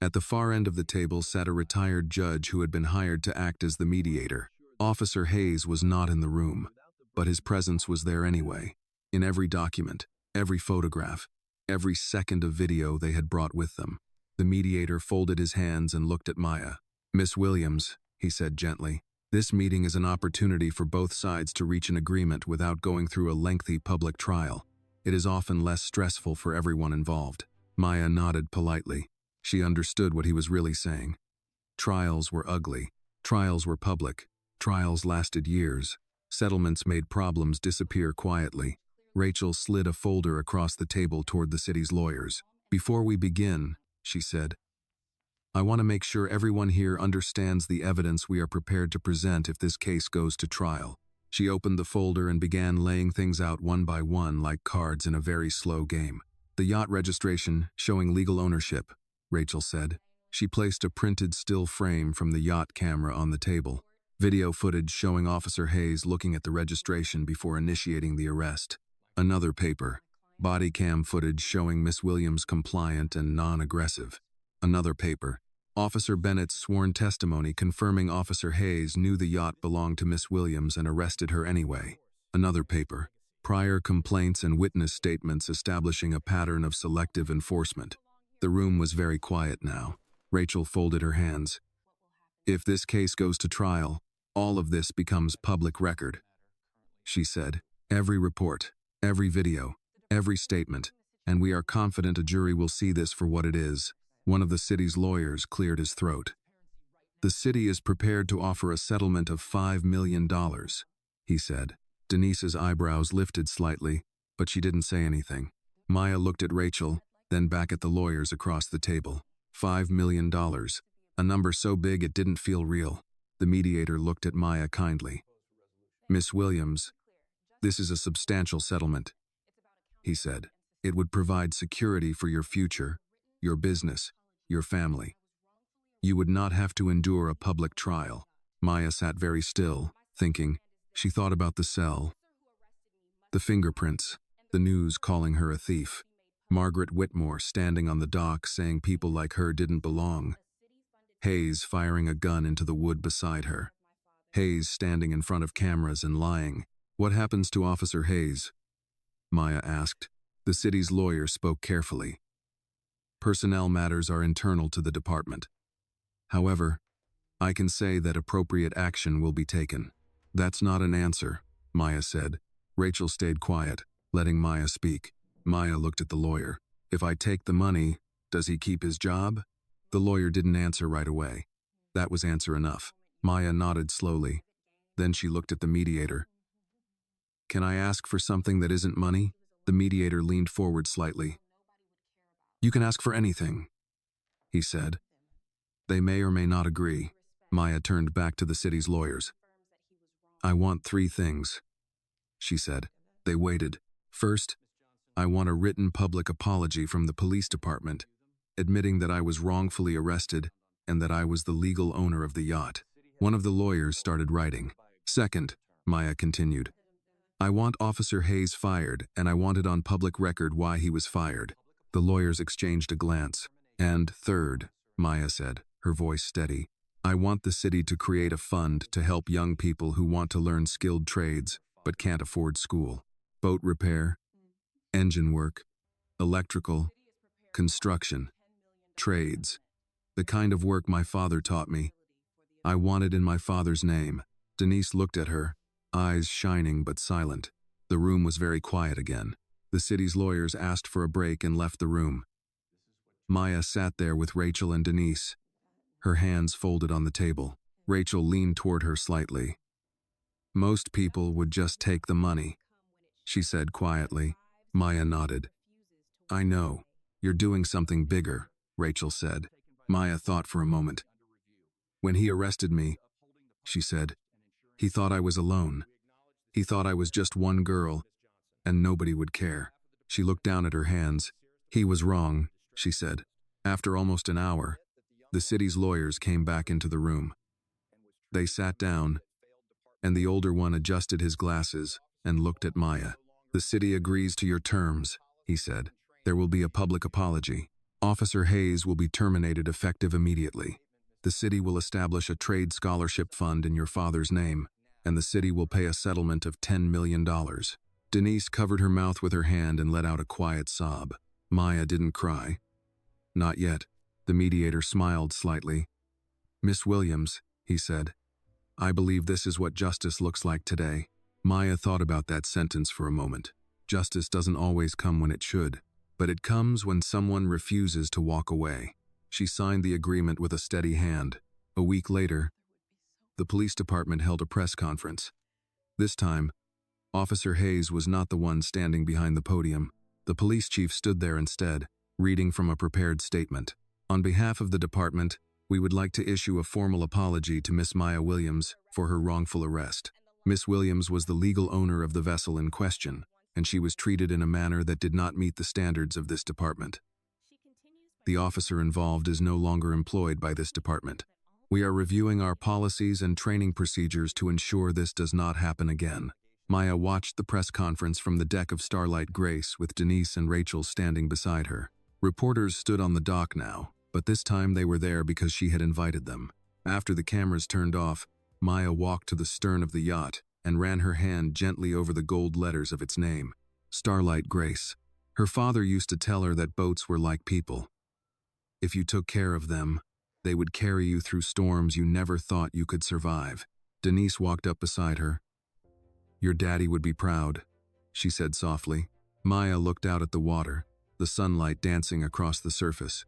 At the far end of the table sat a retired judge who had been hired to act as the mediator. Officer Hayes was not in the room, but his presence was there anyway. In every document, every photograph, every second of video they had brought with them. The mediator folded his hands and looked at Maya. "Miss Williams," he said gently, "this meeting is an opportunity for both sides to reach an agreement without going through a lengthy public trial. It is often less stressful for everyone involved." Maya nodded politely. She understood what he was really saying. Trials were ugly. Trials were public. Trials lasted years. Settlements made problems disappear quietly. Rachel slid a folder across the table toward the city's lawyers. "Before we begin," she said, "I want to make sure everyone here understands the evidence we are prepared to present if this case goes to trial." She opened the folder and began laying things out one by one like cards in a very slow game. "The yacht registration showing legal ownership," Rachel said. She placed a printed still frame from the yacht camera on the table. Video footage showing Officer Hayes looking at the registration before initiating the arrest. Another paper. Body cam footage showing Miss Williams compliant and non-aggressive. Another paper. Officer Bennett's sworn testimony confirming Officer Hayes knew the yacht belonged to Miss Williams and arrested her anyway. Another paper. Prior complaints and witness statements establishing a pattern of selective enforcement. The room was very quiet now. Rachel folded her hands. "If this case goes to trial, all of this becomes public record," she said. "Every report, every video, every statement, and we are confident a jury will see this for what it is." One of the city's lawyers cleared his throat. "The city is prepared to offer a settlement of $5 million, he said. Denise's eyebrows lifted slightly, but she didn't say anything. Maya looked at Rachel, then back at the lawyers across the table. $5 million, a number so big it didn't feel real. The mediator looked at Maya kindly. "Miss Williams, this is a substantial settlement," he said. "It would provide security for your future, your business, your family. You would not have to endure a public trial." Maya sat very still, thinking. She thought about the cell, the fingerprints, the news calling her a thief, Margaret Whitmore standing on the dock saying people like her didn't belong, Hayes firing a gun into the wood beside her. Hayes standing in front of cameras and lying. "What happens to Officer Hayes?" Maya asked. The city's lawyer spoke carefully. "Personnel matters are internal to the department. However, I can say that appropriate action will be taken." "That's not an answer," Maya said. Rachel stayed quiet, letting Maya speak. Maya looked at the lawyer. "If I take the money, does he keep his job?" The lawyer didn't answer right away. That was answer enough. Maya nodded slowly. Then she looked at the mediator. "Can I ask for something that isn't money?" The mediator leaned forward slightly. "You can ask for anything," he said. "They may or may not agree." Maya turned back to the city's lawyers. "I want 3 things," she said. They waited. "First, I want a written public apology from the police department, admitting that I was wrongfully arrested and that I was the legal owner of the yacht." One of the lawyers started writing. "Second," Maya continued, "I want Officer Hayes fired, and I want it on public record why he was fired." The lawyers exchanged a glance. "And third," Maya said, her voice steady, "I want the city to create a fund to help young people who want to learn skilled trades but can't afford school. Boat repair, engine work, electrical, construction, trades. The kind of work my father taught me. I want it in my father's name." Denise looked at her, eyes shining but silent. The room was very quiet again. The city's lawyers asked for a break and left the room. Maya sat there with Rachel and Denise, her hands folded on the table. Rachel leaned toward her slightly. "Most people would just take the money," she said quietly. Maya nodded. "I know. You're doing something bigger," Rachel said. Maya thought for a moment. "When he arrested me," she said, "he thought I was alone. He thought I was just one girl, and nobody would care." She looked down at her hands. "He was wrong," she said. After almost an hour, the city's lawyers came back into the room. They sat down, and the older one adjusted his glasses and looked at Maya. "The city agrees to your terms," he said. "There will be a public apology. Officer Hayes will be terminated effective immediately. The city will establish a trade scholarship fund in your father's name, and the city will pay a settlement of $10 million. Denise covered her mouth with her hand and let out a quiet sob. Maya didn't cry. "Not yet." The mediator smiled slightly. "Miss Williams," he said, "I believe this is what justice looks like today." Maya thought about that sentence for a moment. Justice doesn't always come when it should, but it comes when someone refuses to walk away. She signed the agreement with a steady hand. A week later, the police department held a press conference. This time, Officer Hayes was not the one standing behind the podium. The police chief stood there instead, reading from a prepared statement. "On behalf of the department, we would like to issue a formal apology to Miss Maya Williams for her wrongful arrest. Miss Williams was the legal owner of the vessel in question, and she was treated in a manner that did not meet the standards of this department. The officer involved is no longer employed by this department. We are reviewing our policies and training procedures to ensure this does not happen again." Maya watched the press conference from the deck of Starlight Grace with Denise and Rachel standing beside her. Reporters stood on the dock now, but this time they were there because she had invited them. After the cameras turned off, Maya walked to the stern of the yacht and ran her hand gently over the gold letters of its name, Starlight Grace. Her father used to tell her that boats were like people. If you took care of them, they would carry you through storms you never thought you could survive. Denise walked up beside her. "Your daddy would be proud," she said softly. Maya looked out at the water, the sunlight dancing across the surface.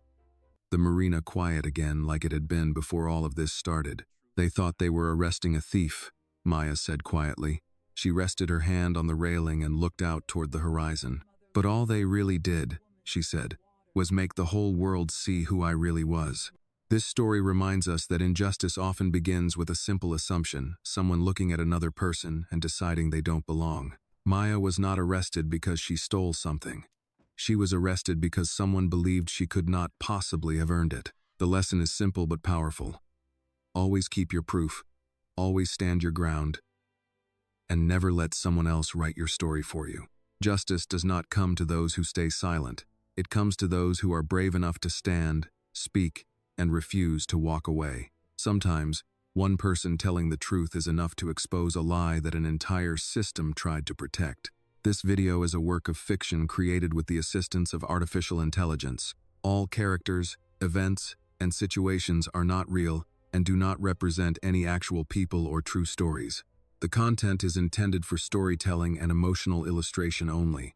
The marina quiet again like it had been before all of this started. "They thought they were arresting a thief," Maya said quietly. She rested her hand on the railing and looked out toward the horizon. "But all they really did," she said, "was make the whole world see who I really was." This story reminds us that injustice often begins with a simple assumption, someone looking at another person and deciding they don't belong. Maya was not arrested because she stole something. She was arrested because someone believed she could not possibly have earned it. The lesson is simple but powerful. Always keep your proof, always stand your ground, and never let someone else write your story for you. Justice does not come to those who stay silent. It comes to those who are brave enough to stand, speak, and refuse to walk away. Sometimes, One person telling the truth is enough to expose a lie that an entire system tried to protect. This video is a work of fiction created with the assistance of artificial intelligence. All characters, events, and situations are not real and do not represent any actual people or true stories. The content is intended for storytelling and emotional illustration only.